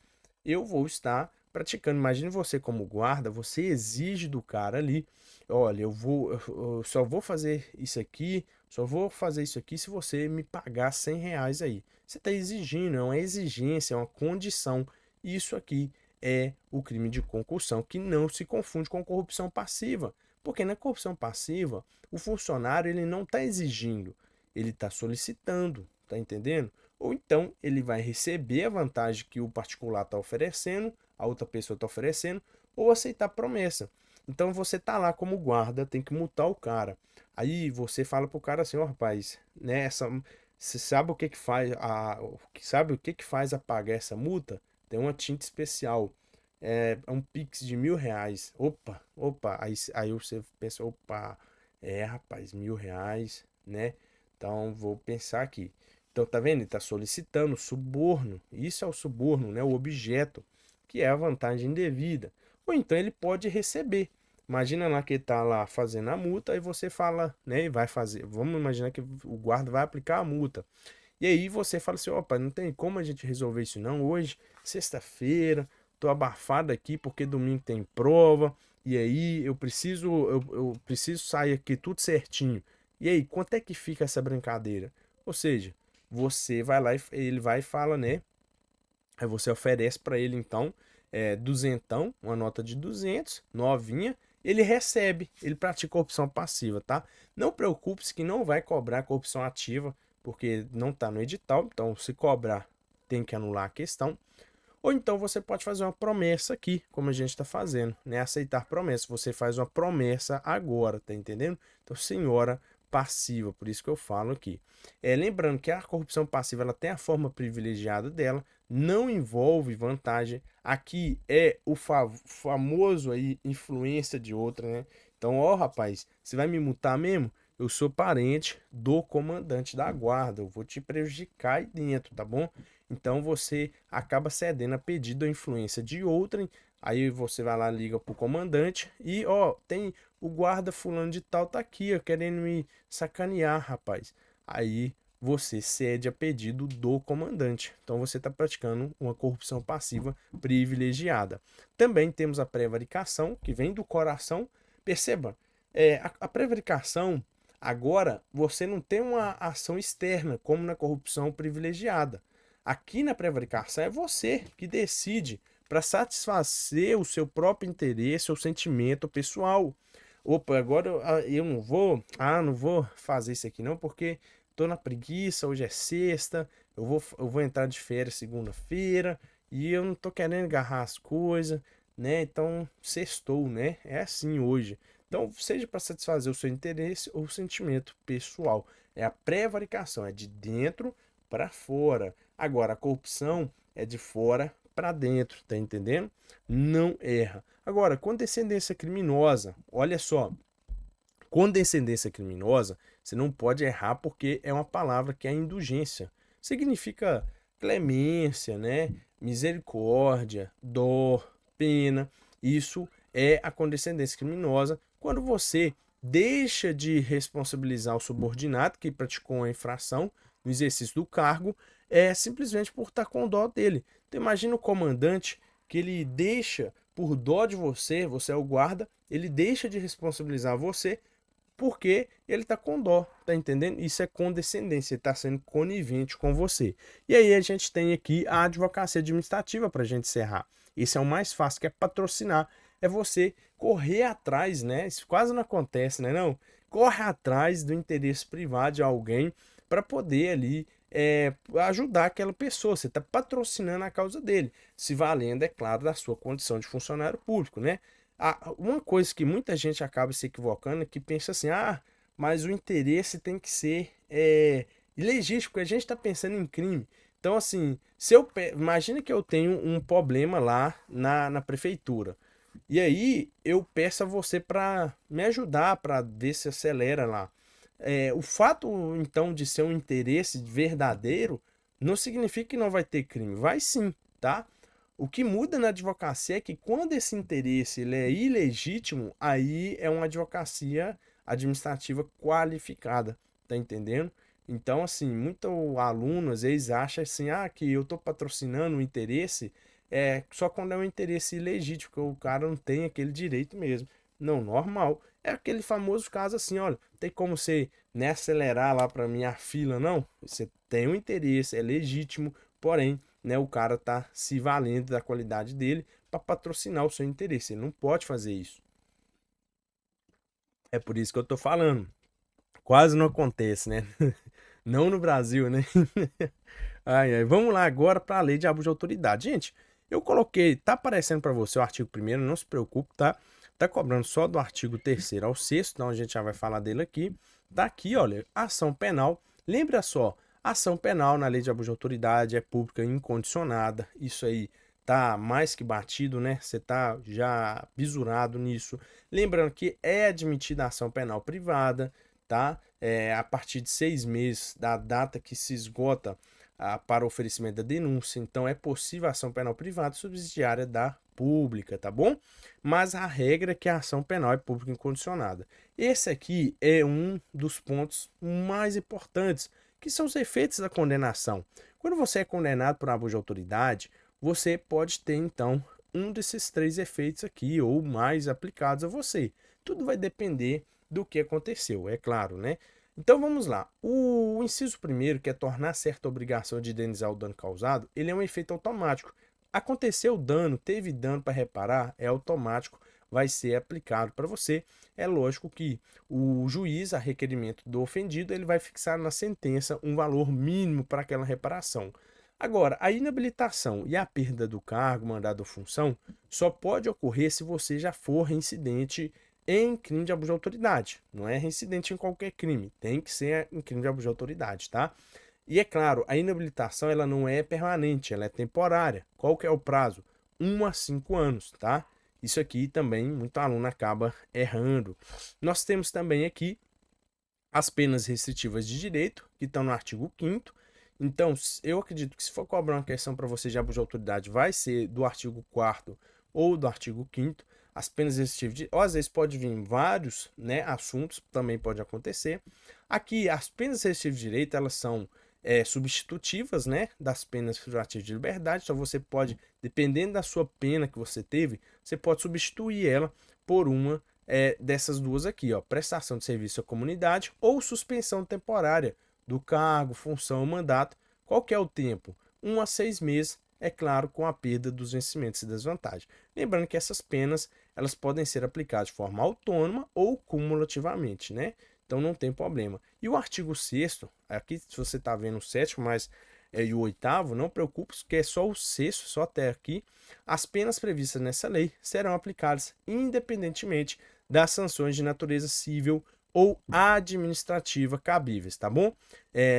eu vou estar praticando. Imagine você como guarda, você exige do cara ali: olha, eu só vou fazer isso aqui, só vou fazer isso aqui se você me pagar R$ 100 aí. Você está exigindo, é uma exigência, é uma condição. Isso aqui é o crime de concussão, que não se confunde com corrupção passiva. Porque na corrupção passiva, o funcionário ele não está exigindo, ele está solicitando, tá entendendo? Ou então ele vai receber a vantagem que o particular está oferecendo, a outra pessoa está oferecendo, ou aceitar a promessa. Então você tá lá como guarda, tem que multar o cara. Aí você fala pro cara assim: ó, rapaz, né, você sabe o que que faz sabe o que que faz a pagar essa multa? Tem uma tinta especial. É um Pix de R$ 1.000. Opa, aí você pensa: opa, rapaz, R$ 1.000, né? Então vou pensar aqui. Então tá vendo? Ele tá solicitando suborno. Isso é o suborno, né? O objeto, que é a vantagem indevida. Ou então ele pode receber. Imagina lá que ele tá lá fazendo a multa e você fala, né, e vai fazer. Vamos imaginar que o guarda vai aplicar a multa. E aí você fala assim: opa, não tem como a gente resolver isso não hoje, sexta-feira, tô abafado aqui porque domingo tem prova, e aí eu preciso sair aqui tudo certinho. E aí, quanto é que fica essa brincadeira? Ou seja, você vai lá e ele vai e fala, né? Aí você oferece para ele então duzentão, uma nota de 200, novinha, ele recebe, ele pratica corrupção passiva, tá? Não preocupe-se que não vai cobrar corrupção ativa, porque não está no edital, então se cobrar tem que anular a questão. Ou então você pode fazer uma promessa aqui, como a gente está fazendo, né? Aceitar promessa. Você faz uma promessa agora, tá entendendo? Então, senhora passiva, por isso que eu falo aqui. Lembrando que a corrupção passiva ela tem a forma privilegiada dela, não envolve vantagem. Aqui é o famoso aí influência de outra, né? Então, ó, rapaz, você vai me multar mesmo? Eu sou parente do comandante da guarda, eu vou te prejudicar aí dentro, tá bom? Então você acaba cedendo a pedido da influência de outrem. Aí você vai lá, liga pro comandante e ó, tem o guarda fulano de tal tá aqui, ó, querendo me sacanear, rapaz. Aí você cede a pedido do comandante. Então você está praticando uma corrupção passiva privilegiada. Também temos a prevaricação, que vem do coração. Perceba, a prevaricação, agora você não tem uma ação externa, como na corrupção privilegiada. Aqui na prevaricação é você que decide para satisfazer o seu próprio interesse ou sentimento pessoal. Opa, agora eu não vou fazer isso aqui não, porque tô na preguiça, hoje é sexta, eu vou entrar de férias segunda-feira e eu não tô querendo agarrar as coisas, né? Então, sextou, né? É assim hoje. Então, seja para satisfazer o seu interesse ou sentimento pessoal. É a prevaricação, é de dentro para fora. Agora, a corrupção é de fora para dentro, tá entendendo? Não erra. Agora, condescendência criminosa, olha só. Condescendência criminosa, você não pode errar porque é uma palavra que é indulgência. Significa clemência, né? Misericórdia, dó, pena. Isso é a condescendência criminosa quando você deixa de responsabilizar o subordinado que praticou a infração, no exercício do cargo, é simplesmente por estar com dó dele. Então imagina o comandante que ele deixa, por dó de você, você é o guarda, ele deixa de responsabilizar você porque ele tá com dó, tá entendendo? Isso é condescendência, ele tá sendo conivente com você. E aí a gente tem aqui a advocacia administrativa para a gente encerrar. Esse é o mais fácil, que é patrocinar. É você correr atrás, né? Isso quase não acontece, né? Não? Corre atrás do interesse privado de alguém para poder ali ajudar aquela pessoa. Você está patrocinando a causa dele, se valendo, é claro, da sua condição de funcionário público, né? Uma coisa que muita gente acaba se equivocando é que pensa assim, mas o interesse tem que ser ilegítimo, porque a gente está pensando em crime. Então, assim, imagina que eu tenho um problema lá na prefeitura. E aí eu peço a você para me ajudar, para ver se acelera lá. O fato, então, de ser um interesse verdadeiro, não significa que não vai ter crime. Vai sim, tá? O que muda na advocacia é que quando esse interesse ele é ilegítimo, aí é uma advocacia administrativa qualificada, tá entendendo? Então, assim, muito aluno às vezes acha assim, que eu tô patrocinando o interesse, só quando é um interesse ilegítimo, que o cara não tem aquele direito mesmo. Não, normal. É aquele famoso caso assim, olha, tem como você, né, acelerar lá para minha fila, não? Você tem um interesse, é legítimo, porém, né, o cara tá se valendo da qualidade dele para patrocinar o seu interesse. Ele não pode fazer isso. É por isso que eu tô falando. Quase não acontece, né? Não no Brasil, né? Ai, ai. Vamos lá agora para a lei de abuso de autoridade. Gente, eu coloquei, tá aparecendo para você o artigo 1º, não se preocupe, tá? Tá cobrando só do artigo 3º ao 6º, então a gente já vai falar dele aqui. Tá aqui, olha, ação penal. Lembra só, ação penal na lei de abuso de autoridade é pública incondicionada. Isso aí tá mais que batido, né? Você tá já bisurado nisso. Lembrando que é admitida a ação penal privada, tá? A partir de 6 meses da data que se esgota para oferecimento da denúncia. Então, é possível a ação penal privada subsidiária da pública, tá bom? Mas a regra é que a ação penal é pública incondicionada. Esse aqui é um dos pontos mais importantes, que são os efeitos da condenação. Quando você é condenado por abuso de autoridade, você pode ter, então, um desses 3 efeitos aqui, ou mais aplicados a você. Tudo vai depender do que aconteceu, é claro, né? Então vamos lá. O inciso 1º, que é tornar certa a obrigação de indenizar o dano causado, ele é um efeito automático. Aconteceu o dano, teve dano para reparar, é automático, vai ser aplicado para você. É lógico que o juiz, a requerimento do ofendido, ele vai fixar na sentença um valor mínimo para aquela reparação. Agora, a inabilitação e a perda do cargo, mandado ou função só pode ocorrer se você já for reincidente em crime de abuso de autoridade. Não é reincidente em qualquer crime, tem que ser em crime de abuso de autoridade, tá? E é claro, a inabilitação ela não é permanente, ela é temporária. Qual que é o prazo? 1 a 5 anos, tá? Isso aqui também muito aluno acaba errando. Nós temos também aqui as penas restritivas de direito, que estão no artigo 5º. Então, eu acredito que se for cobrar uma questão para você de abuso de autoridade, vai ser do artigo 4º ou do artigo 5º. As penas restritivas de, ou às vezes pode vir vários, né, assuntos, também pode acontecer. Aqui, as penas restritivas de direito, elas são substitutivas, né, das penas privativas de liberdade. Então, você pode, dependendo da sua pena que você teve, você pode substituir ela por uma dessas duas aqui, ó, prestação de serviço à comunidade ou suspensão temporária do cargo, função ou mandato. Qual que é o tempo? 1 a 6 meses, é claro, com a perda dos vencimentos e desvantagens. Lembrando que essas penas elas podem ser aplicadas de forma autônoma ou cumulativamente, né? Então não tem problema. E o artigo 6º, aqui se você está vendo o 7º, mas e o 8º, não preocupe, que é só o 6º, só até aqui. As penas previstas nessa lei serão aplicadas independentemente das sanções de natureza civil ou administrativa cabíveis, tá bom?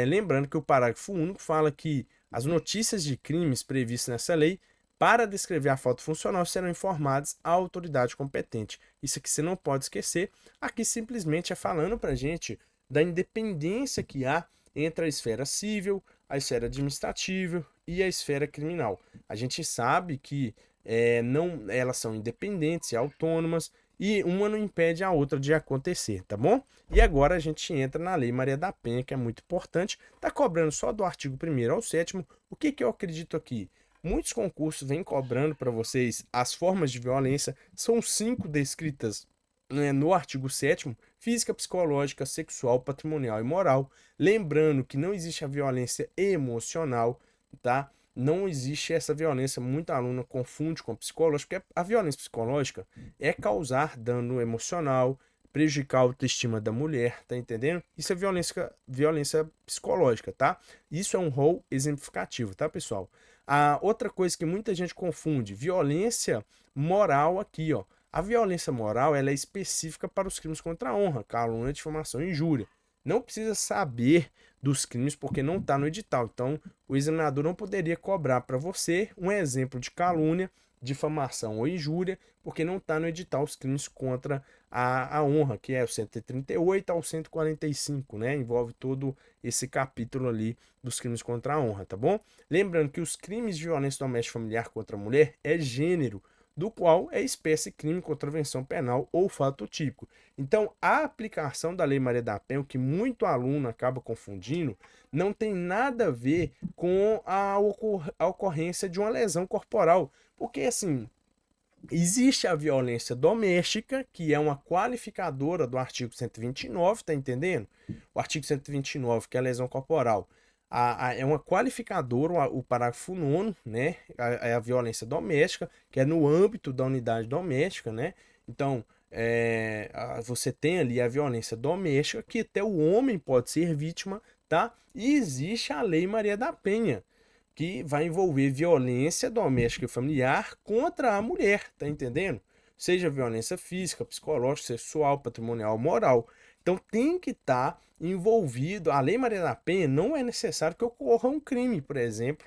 Lembrando que o parágrafo único fala que as notícias de crimes previstas nessa lei, para descrever a falta funcional, serão informadas à autoridade competente. Isso aqui você não pode esquecer. Aqui simplesmente é falando para a gente da independência que há entre a esfera civil, a esfera administrativa e a esfera criminal. A gente sabe que não, elas são independentes e autônomas e uma não impede a outra de acontecer, tá bom? E agora a gente entra na Lei Maria da Penha, que é muito importante, tá cobrando só do artigo 1º ao 7º. O que eu acredito aqui? Muitos concursos vêm cobrando para vocês as formas de violência, são 5 descritas, né, no artigo 7º, física, psicológica, sexual, patrimonial e moral. Lembrando que não existe a violência emocional, tá? Não existe essa violência, muita aluna confunde com a psicológica, porque a violência psicológica é causar dano emocional, prejudicar a autoestima da mulher, tá entendendo? Isso é violência psicológica, tá? Isso é um rol exemplificativo, tá, pessoal? A outra coisa que muita gente confunde, violência moral aqui, ó. A violência moral, ela é específica para os crimes contra a honra, calúnia, difamação e injúria. Não precisa saber dos crimes porque não está no edital. Então, o examinador não poderia cobrar para você um exemplo de calúnia, difamação ou injúria, porque não está no edital os crimes contra a honra, que é o 138 ao 145, né? Envolve todo esse capítulo ali dos crimes contra a honra, tá bom? Lembrando que os crimes de violência doméstica familiar contra a mulher é gênero, do qual é espécie, crime, contravenção penal ou fato típico. Então, a aplicação da Lei Maria da Penha, o que muito aluno acaba confundindo, não tem nada a ver com a ocorrência de uma lesão corporal. Porque, assim, existe a violência doméstica, que é uma qualificadora do artigo 129, tá entendendo? O artigo 129, que é a lesão corporal, é uma qualificadora, o parágrafo 9º, né? É a violência doméstica, que é no âmbito da unidade doméstica, né? Então, você tem ali a violência doméstica, que até o homem pode ser vítima, tá? E existe a Lei Maria da Penha, que vai envolver violência doméstica e familiar contra a mulher, tá entendendo? Seja violência física, psicológica, sexual, patrimonial, moral. Então tem que estar envolvido. A Lei Maria da Penha não é necessário que ocorra um crime, por exemplo.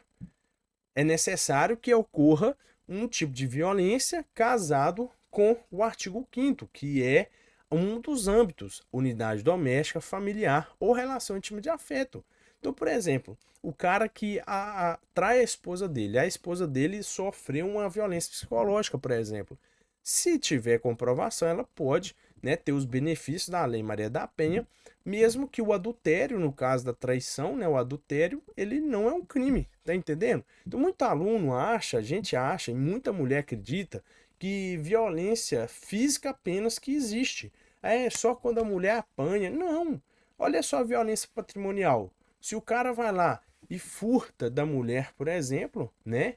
É necessário que ocorra um tipo de violência casado com o artigo 5º, que é um dos âmbitos, unidade doméstica, familiar ou relação íntima de afeto. Então, por exemplo, o cara que trai a esposa dele sofreu uma violência psicológica, por exemplo. Se tiver comprovação, ela pode, né, ter os benefícios da Lei Maria da Penha, mesmo que o adultério, no caso da traição, né, o adultério, ele não é um crime, tá entendendo? Então, muito aluno acha, a gente acha, e muita mulher acredita, que violência física apenas que existe. É só quando a mulher apanha. Não, olha só a violência patrimonial. Se o cara vai lá e furta da mulher, por exemplo, né?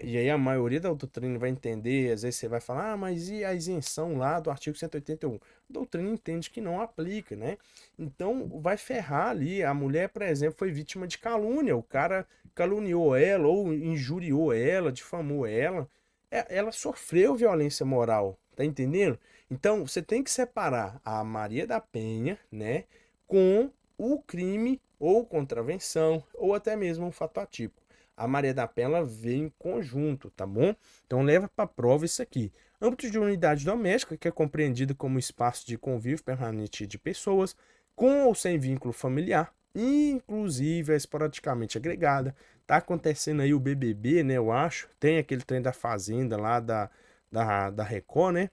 E aí a maioria da doutrina vai entender, às vezes você vai falar, mas e a isenção lá do artigo 181? A doutrina entende que não aplica, né? Então vai ferrar ali. A mulher, por exemplo, foi vítima de calúnia, o cara caluniou ela ou injuriou ela, difamou ela. Ela sofreu violência moral, tá entendendo? Então você tem que separar a Maria da Penha, né, com o crime ou contravenção, ou até mesmo um fato atípico. A Maria da Penha ela vem em conjunto, tá bom? Então leva para prova isso aqui. Âmbito de unidade doméstica, que é compreendido como espaço de convívio permanente de pessoas, com ou sem vínculo familiar, inclusive é esporadicamente agregada. Tá acontecendo aí o BBB, né, eu acho. Tem aquele trem da Fazenda lá da Record, né?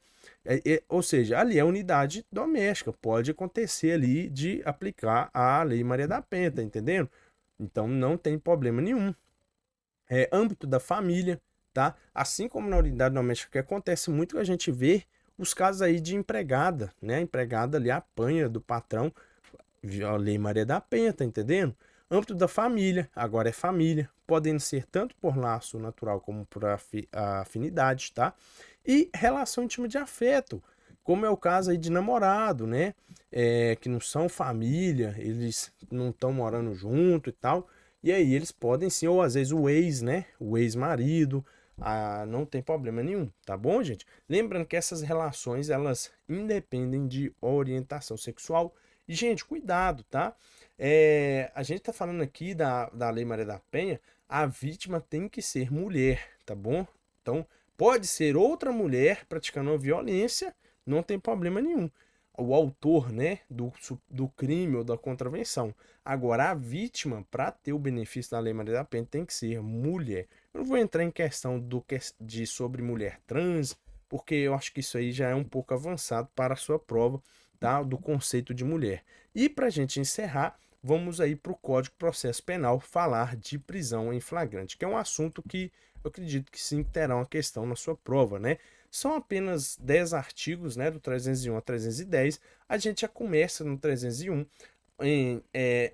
Ou seja, ali é unidade doméstica, pode acontecer ali de aplicar a Lei Maria da Penha, tá entendendo? Então não tem problema nenhum. Âmbito da família, tá? Assim como na unidade doméstica, que acontece muito que a gente vê os casos aí de empregada, né? A empregada ali apanha do patrão, a Lei Maria da Penha, tá entendendo? Âmbito da família, agora é família, podendo ser tanto por laço natural como por afinidade, tá? E relação íntima de afeto, como é o caso aí de namorado, né? Que não são família, eles não estão morando junto e tal. E aí eles podem sim, ou às vezes o ex, né? O ex-marido, não tem problema nenhum, tá bom, gente? Lembrando que essas relações, elas independem de orientação sexual. E, gente, cuidado, tá? A gente tá falando aqui da Lei Maria da Penha, a vítima tem que ser mulher, tá bom? Então, pode ser outra mulher praticando uma violência, não tem problema nenhum. O autor, né, do crime ou da contravenção. Agora, a vítima, para ter o benefício da Lei Maria da Penha, tem que ser mulher. Eu não vou entrar em questão sobre mulher trans, porque eu acho que isso aí já é um pouco avançado para a sua prova, tá? Do conceito de mulher. E para a gente encerrar, vamos aí para o Código de Processo Penal falar de prisão em flagrante, que é um assunto que eu acredito que sim terá uma questão na sua prova, né? São apenas 10 artigos, né, do 301 a 310. A gente já começa no 301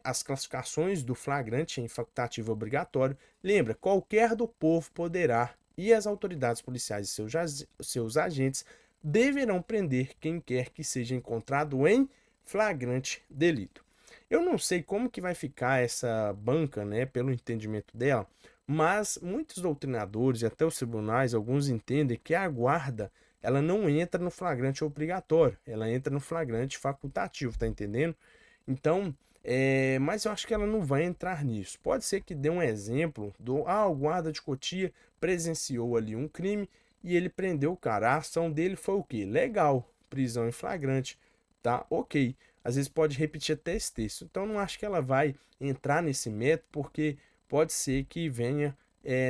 as classificações do flagrante em facultativo obrigatório. Lembra, qualquer do povo poderá e as autoridades policiais e seus agentes deverão prender quem quer que seja encontrado em flagrante delito. Eu não sei como que vai ficar essa banca, né, pelo entendimento dela, mas muitos doutrinadores e até os tribunais, alguns entendem que a guarda ela não entra no flagrante obrigatório, ela entra no flagrante facultativo, tá entendendo? Então, mas eu acho que ela não vai entrar nisso. Pode ser que dê um exemplo o guarda de Cotia presenciou ali um crime e ele prendeu o cara. A ação dele foi o quê? Legal, prisão em flagrante, tá? Ok. Às vezes pode repetir até esse texto. Então, não acho que ela vai entrar nesse método, porque pode ser que venha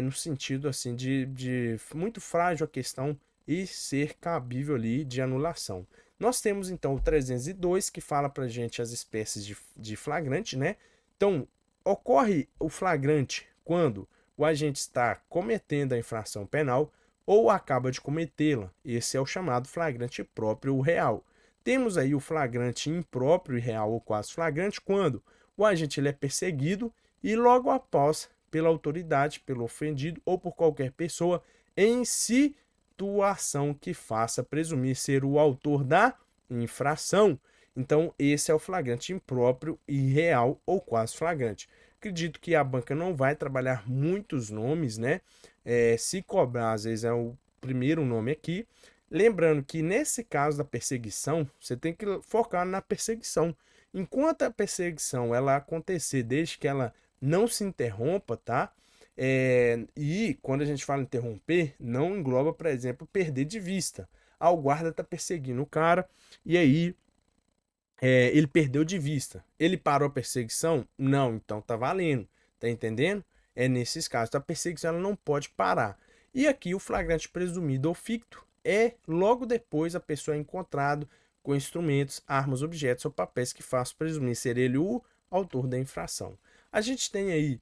no sentido assim de muito frágil a questão e ser cabível ali de anulação. Nós temos então o 302 que fala para gente as espécies de flagrante, né? Então, ocorre o flagrante quando o agente está cometendo a infração penal ou acaba de cometê-la. Esse é o chamado flagrante próprio ou real. Temos aí o flagrante impróprio e real ou quase flagrante quando o agente ele é perseguido e logo após pela autoridade, pelo ofendido ou por qualquer pessoa em situação que faça presumir ser o autor da infração. Então, esse é o flagrante impróprio e real ou quase flagrante. Acredito que a banca não vai trabalhar muitos nomes, né? Se cobrar, às vezes é o primeiro nome aqui. Lembrando que nesse caso da perseguição, você tem que focar na perseguição. Enquanto a perseguição ela acontecer, desde que ela não se interrompa, tá? E quando a gente fala interromper, não engloba, por exemplo, perder de vista. O guarda tá perseguindo o cara e aí ele perdeu de vista. Ele parou a perseguição? Não, então tá valendo. Tá entendendo? É nesses casos. A perseguição ela não pode parar. E aqui o flagrante presumido ou ficto é logo depois a pessoa é encontrado com instrumentos, armas, objetos ou papéis que façam presumir ser ele o autor da infração. A gente tem aí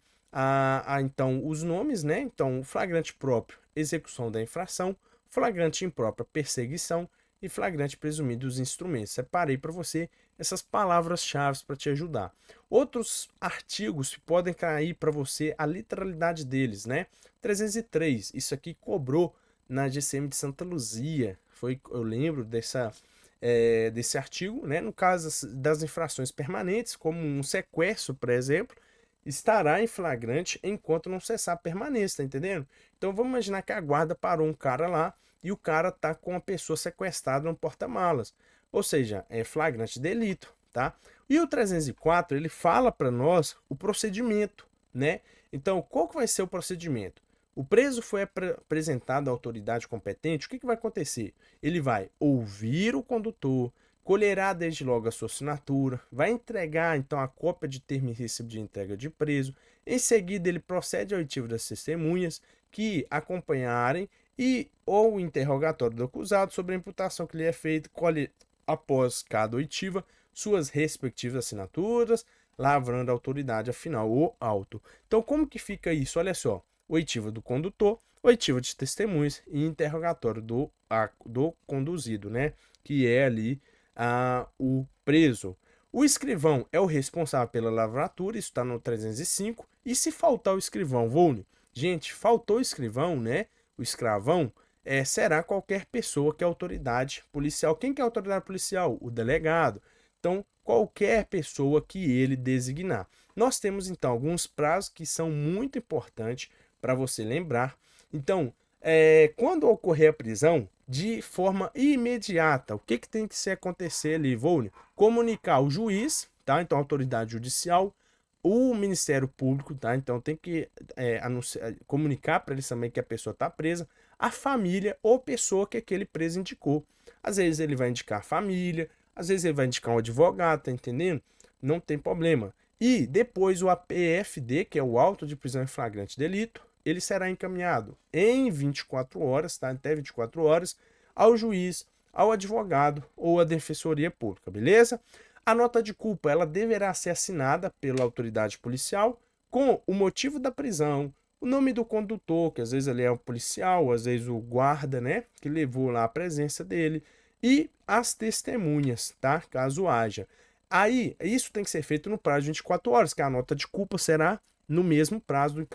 então os nomes, né? Então, o flagrante próprio, execução da infração, flagrante impróprio, perseguição e flagrante presumido dos instrumentos. Separei para você essas palavras-chave para te ajudar. Outros artigos podem cair para você a literalidade deles, né? 303, isso aqui cobrou na GCM de Santa Luzia. Eu lembro desse artigo, né? No caso das infrações permanentes, como um sequestro, por exemplo, estará em flagrante enquanto não cessar a permanência, tá entendendo? Então vamos imaginar que a guarda parou um cara lá e o cara tá com a pessoa sequestrada no porta-malas. Ou seja, é flagrante delito, tá? E o 304, ele fala para nós o procedimento, né? Então, qual que vai ser o procedimento? O preso foi apresentado à autoridade competente, o que vai acontecer? Ele vai ouvir o condutor, colherá desde logo a sua assinatura, vai entregar então a cópia de termo e recibo de entrega de preso. Em seguida, ele procede ao oitivo das testemunhas que acompanharem e ou o interrogatório do acusado sobre a imputação que lhe é feita, colhe após cada oitiva suas respectivas assinaturas, lavrando a autoridade afinal o auto. Então, como que fica isso? Olha só, oitiva do condutor, oitiva de testemunhas e interrogatório do conduzido, né? Que é ali o preso. O escrivão é o responsável pela lavratura, isso está no 305. E se faltar o escrivão, Volney? Gente, faltou o escrivão, né? O escravão será qualquer pessoa que é autoridade policial. Quem que é autoridade policial? O delegado. Então, qualquer pessoa que ele designar. Nós temos, então, alguns prazos que são muito importantes para você lembrar. Então, quando ocorrer a prisão, de forma imediata, o que tem que acontecer ali, Volney? Comunicar o juiz, tá? Então, a autoridade judicial, o Ministério Público, tá? Então, tem que comunicar para eles também que a pessoa está presa, a família ou pessoa que aquele preso indicou. Às vezes ele vai indicar a família, às vezes ele vai indicar um advogado, tá entendendo? Não tem problema. E depois o APFD, que é o auto de prisão em flagrante delito, ele será encaminhado em 24 horas, tá? Até 24 horas, ao juiz, ao advogado ou à defensoria pública, beleza? A nota de culpa, ela deverá ser assinada pela autoridade policial com o motivo da prisão, o nome do condutor, que às vezes ele é um policial, às vezes o guarda, né, que levou lá a presença dele, e as testemunhas, tá? Caso haja. Aí, isso tem que ser feito no prazo de 24 horas, que a nota de culpa será no mesmo prazo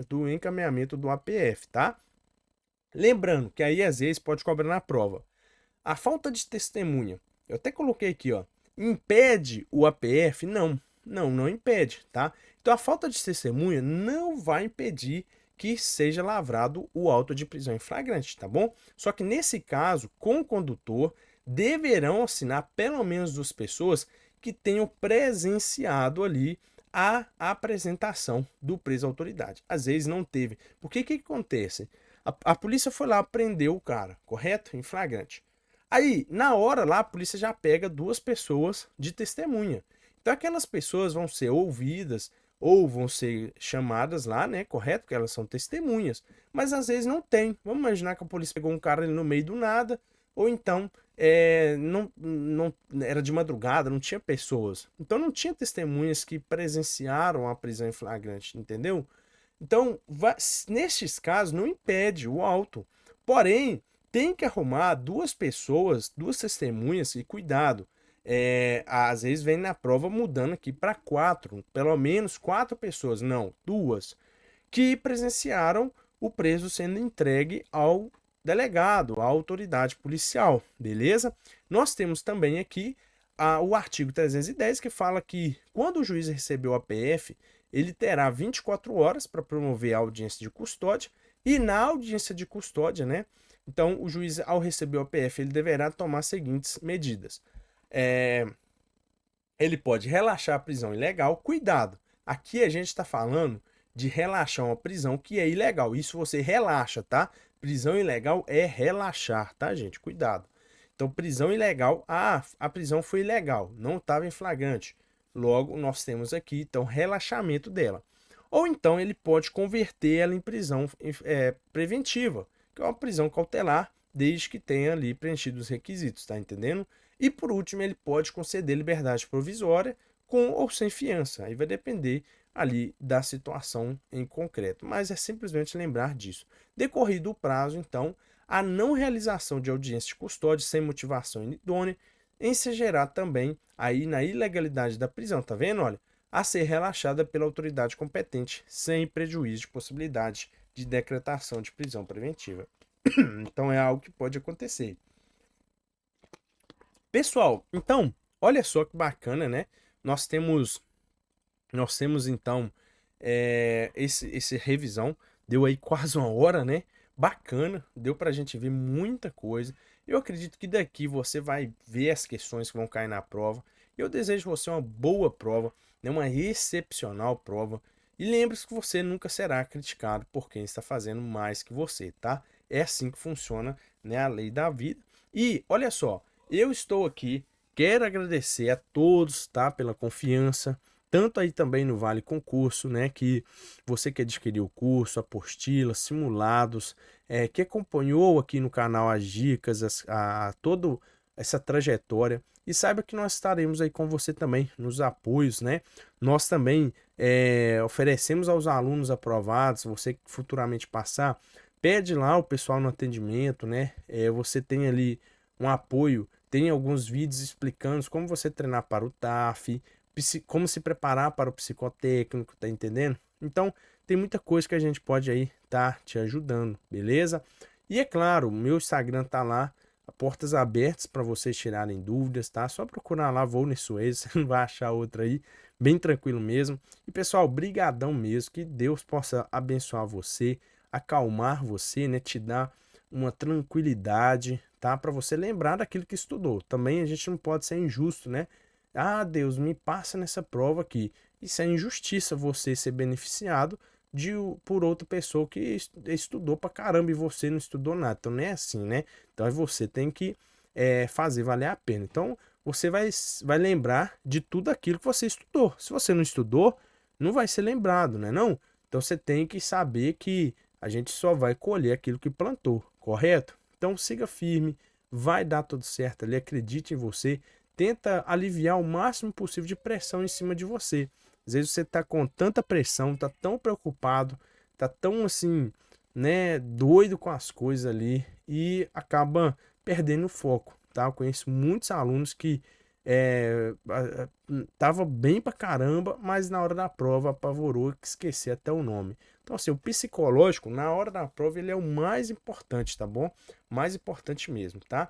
do encaminhamento do APF, tá? Lembrando que aí às vezes pode cobrar na prova. A falta de testemunha, eu até coloquei aqui, ó, impede o APF? Não impede, tá? Então a falta de testemunha não vai impedir que seja lavrado o auto de prisão em flagrante, tá bom? Só que nesse caso, com o condutor, deverão assinar pelo menos 2 pessoas que tenham presenciado ali a apresentação do preso à autoridade. Às vezes não teve. Porque o que acontece? A polícia foi lá, prendeu o cara, correto? Em flagrante. Aí, na hora lá, a polícia já pega 2 pessoas de testemunha. Então, aquelas pessoas vão ser ouvidas ou vão ser chamadas lá, né? Correto? Porque elas são testemunhas. Mas às vezes não tem. Vamos imaginar que a polícia pegou um cara ali no meio do nada, ou então não era de madrugada, não tinha pessoas. Então, não tinha testemunhas que presenciaram a prisão em flagrante, entendeu? Então, nestes casos, não impede o auto. Porém, tem que arrumar 2 pessoas, 2 testemunhas, e cuidado. Às vezes vem na prova mudando aqui para 4, pelo menos 4 pessoas, não, 2, que presenciaram o preso sendo entregue ao delegado, à autoridade policial, beleza? Nós temos também aqui o artigo 310, que fala que quando o juiz recebeu a PF, ele terá 24 horas para promover a audiência de custódia, e na audiência de custódia, né? Então, o juiz, ao receber o APF, ele deverá tomar as seguintes medidas. Ele pode relaxar a prisão ilegal. Cuidado, aqui a gente está falando de relaxar uma prisão que é ilegal. Isso você relaxa, tá? Prisão ilegal é relaxar, tá, gente? Cuidado. Então, prisão ilegal, a prisão foi ilegal, não estava em flagrante. Logo, nós temos aqui, então, relaxamento dela. Ou então, ele pode converter ela em prisão preventiva, que é uma prisão cautelar, desde que tenha ali preenchido os requisitos, tá entendendo? E por último, ele pode conceder liberdade provisória com ou sem fiança. Aí vai depender ali da situação em concreto. Mas é simplesmente lembrar disso. Decorrido o prazo, então, a não realização de audiência de custódia sem motivação idônea ensejará também aí na ilegalidade da prisão, tá vendo? Olha, a ser relaxada pela autoridade competente, sem prejuízo de possibilidade de decretação de prisão preventiva. Então é algo que pode acontecer. Pessoal, então, olha só que bacana, né? Nós temos então esse revisão, deu aí quase 1 hora, né? Bacana, deu pra gente ver muita coisa. Eu acredito que daqui você vai ver as questões que vão cair na prova. Eu desejo você uma boa prova, né? Uma excepcional prova. E lembre-se que você nunca será criticado por quem está fazendo mais que você, tá? É assim que funciona, né, a lei da vida. E olha só, eu estou aqui, quero agradecer a todos, tá, pela confiança, tanto aí também no Vale Concurso, né, que você que adquiriu o curso, apostila, simulados, que acompanhou aqui no canal as dicas, toda essa trajetória, e saiba que nós estaremos aí com você também nos apoios, né? Nós também oferecemos aos alunos aprovados, você que futuramente passar, pede lá o pessoal no atendimento, né? Você tem ali um apoio, tem alguns vídeos explicando como você treinar para o TAF, como se preparar para o psicotécnico, tá entendendo? Então, tem muita coisa que a gente pode aí tá te ajudando, beleza? E é claro, o meu Instagram tá lá, portas abertas para vocês tirarem dúvidas, tá? Só procurar lá, Volney Suez, você não vai achar outra aí, bem tranquilo mesmo. E pessoal, brigadão mesmo, que Deus possa abençoar você, acalmar você, né? Te dar uma tranquilidade, tá? Para você lembrar daquilo que estudou. Também a gente não pode ser injusto, né? Ah, Deus, me passa nessa prova aqui. Isso é injustiça, você ser beneficiado por outra pessoa que estudou pra caramba e você não estudou nada. Então não é assim, né? Então você tem que fazer valer a pena. Então você vai lembrar de tudo aquilo que você estudou. Se você não estudou, não vai ser lembrado, né não? Então você tem que saber que a gente só vai colher aquilo que plantou, correto? Então siga firme, vai dar tudo certo ali, acredite em você, tenta aliviar o máximo possível de pressão em cima de você. Às vezes você tá com tanta pressão, tá tão preocupado, tá tão assim, né, doido com as coisas ali e acaba perdendo o foco, tá? Eu conheço muitos alunos que tava bem pra caramba, mas na hora da prova apavorou que esqueci até o nome. Então, assim, o psicológico, na hora da prova, ele é o mais importante, tá bom? Mais importante mesmo, tá?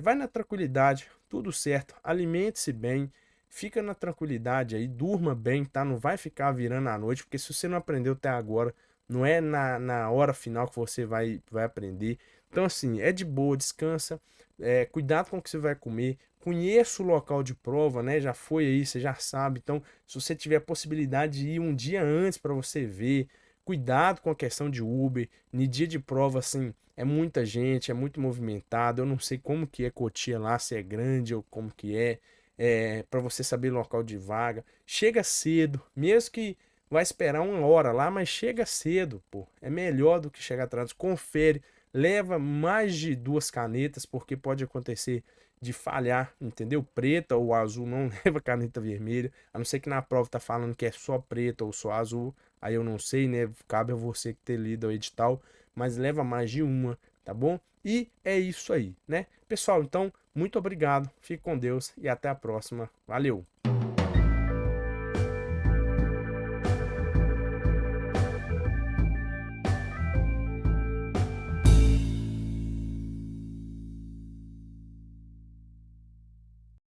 Vai na tranquilidade, tudo certo, alimente-se bem, fica na tranquilidade aí, durma bem, tá? Não vai ficar virando à noite, porque se você não aprendeu até agora, não é na hora final que você vai aprender. Então, assim, é de boa, descansa, cuidado com o que você vai comer, conheça o local de prova, né? Já foi aí, você já sabe. Então, se você tiver a possibilidade de ir um dia antes para você ver, cuidado com a questão de Uber. No dia de prova, assim, é muita gente, é muito movimentado. Eu não sei como que é Cotia lá, se é grande ou como que para você saber o local de vaga. Chega cedo, mesmo que vai esperar uma hora lá, mas chega cedo, pô. É melhor do que chegar atrás. Confere, leva mais de 2 canetas, porque pode acontecer de falhar, entendeu? Preta ou azul não leva caneta vermelha, a não ser que na prova tá falando que é só preta ou só azul, aí eu não sei, né? Cabe a você que ter lido o edital, mas leva mais de uma, tá bom? E é isso aí, né? Pessoal, então, muito obrigado, fique com Deus e até a próxima. Valeu!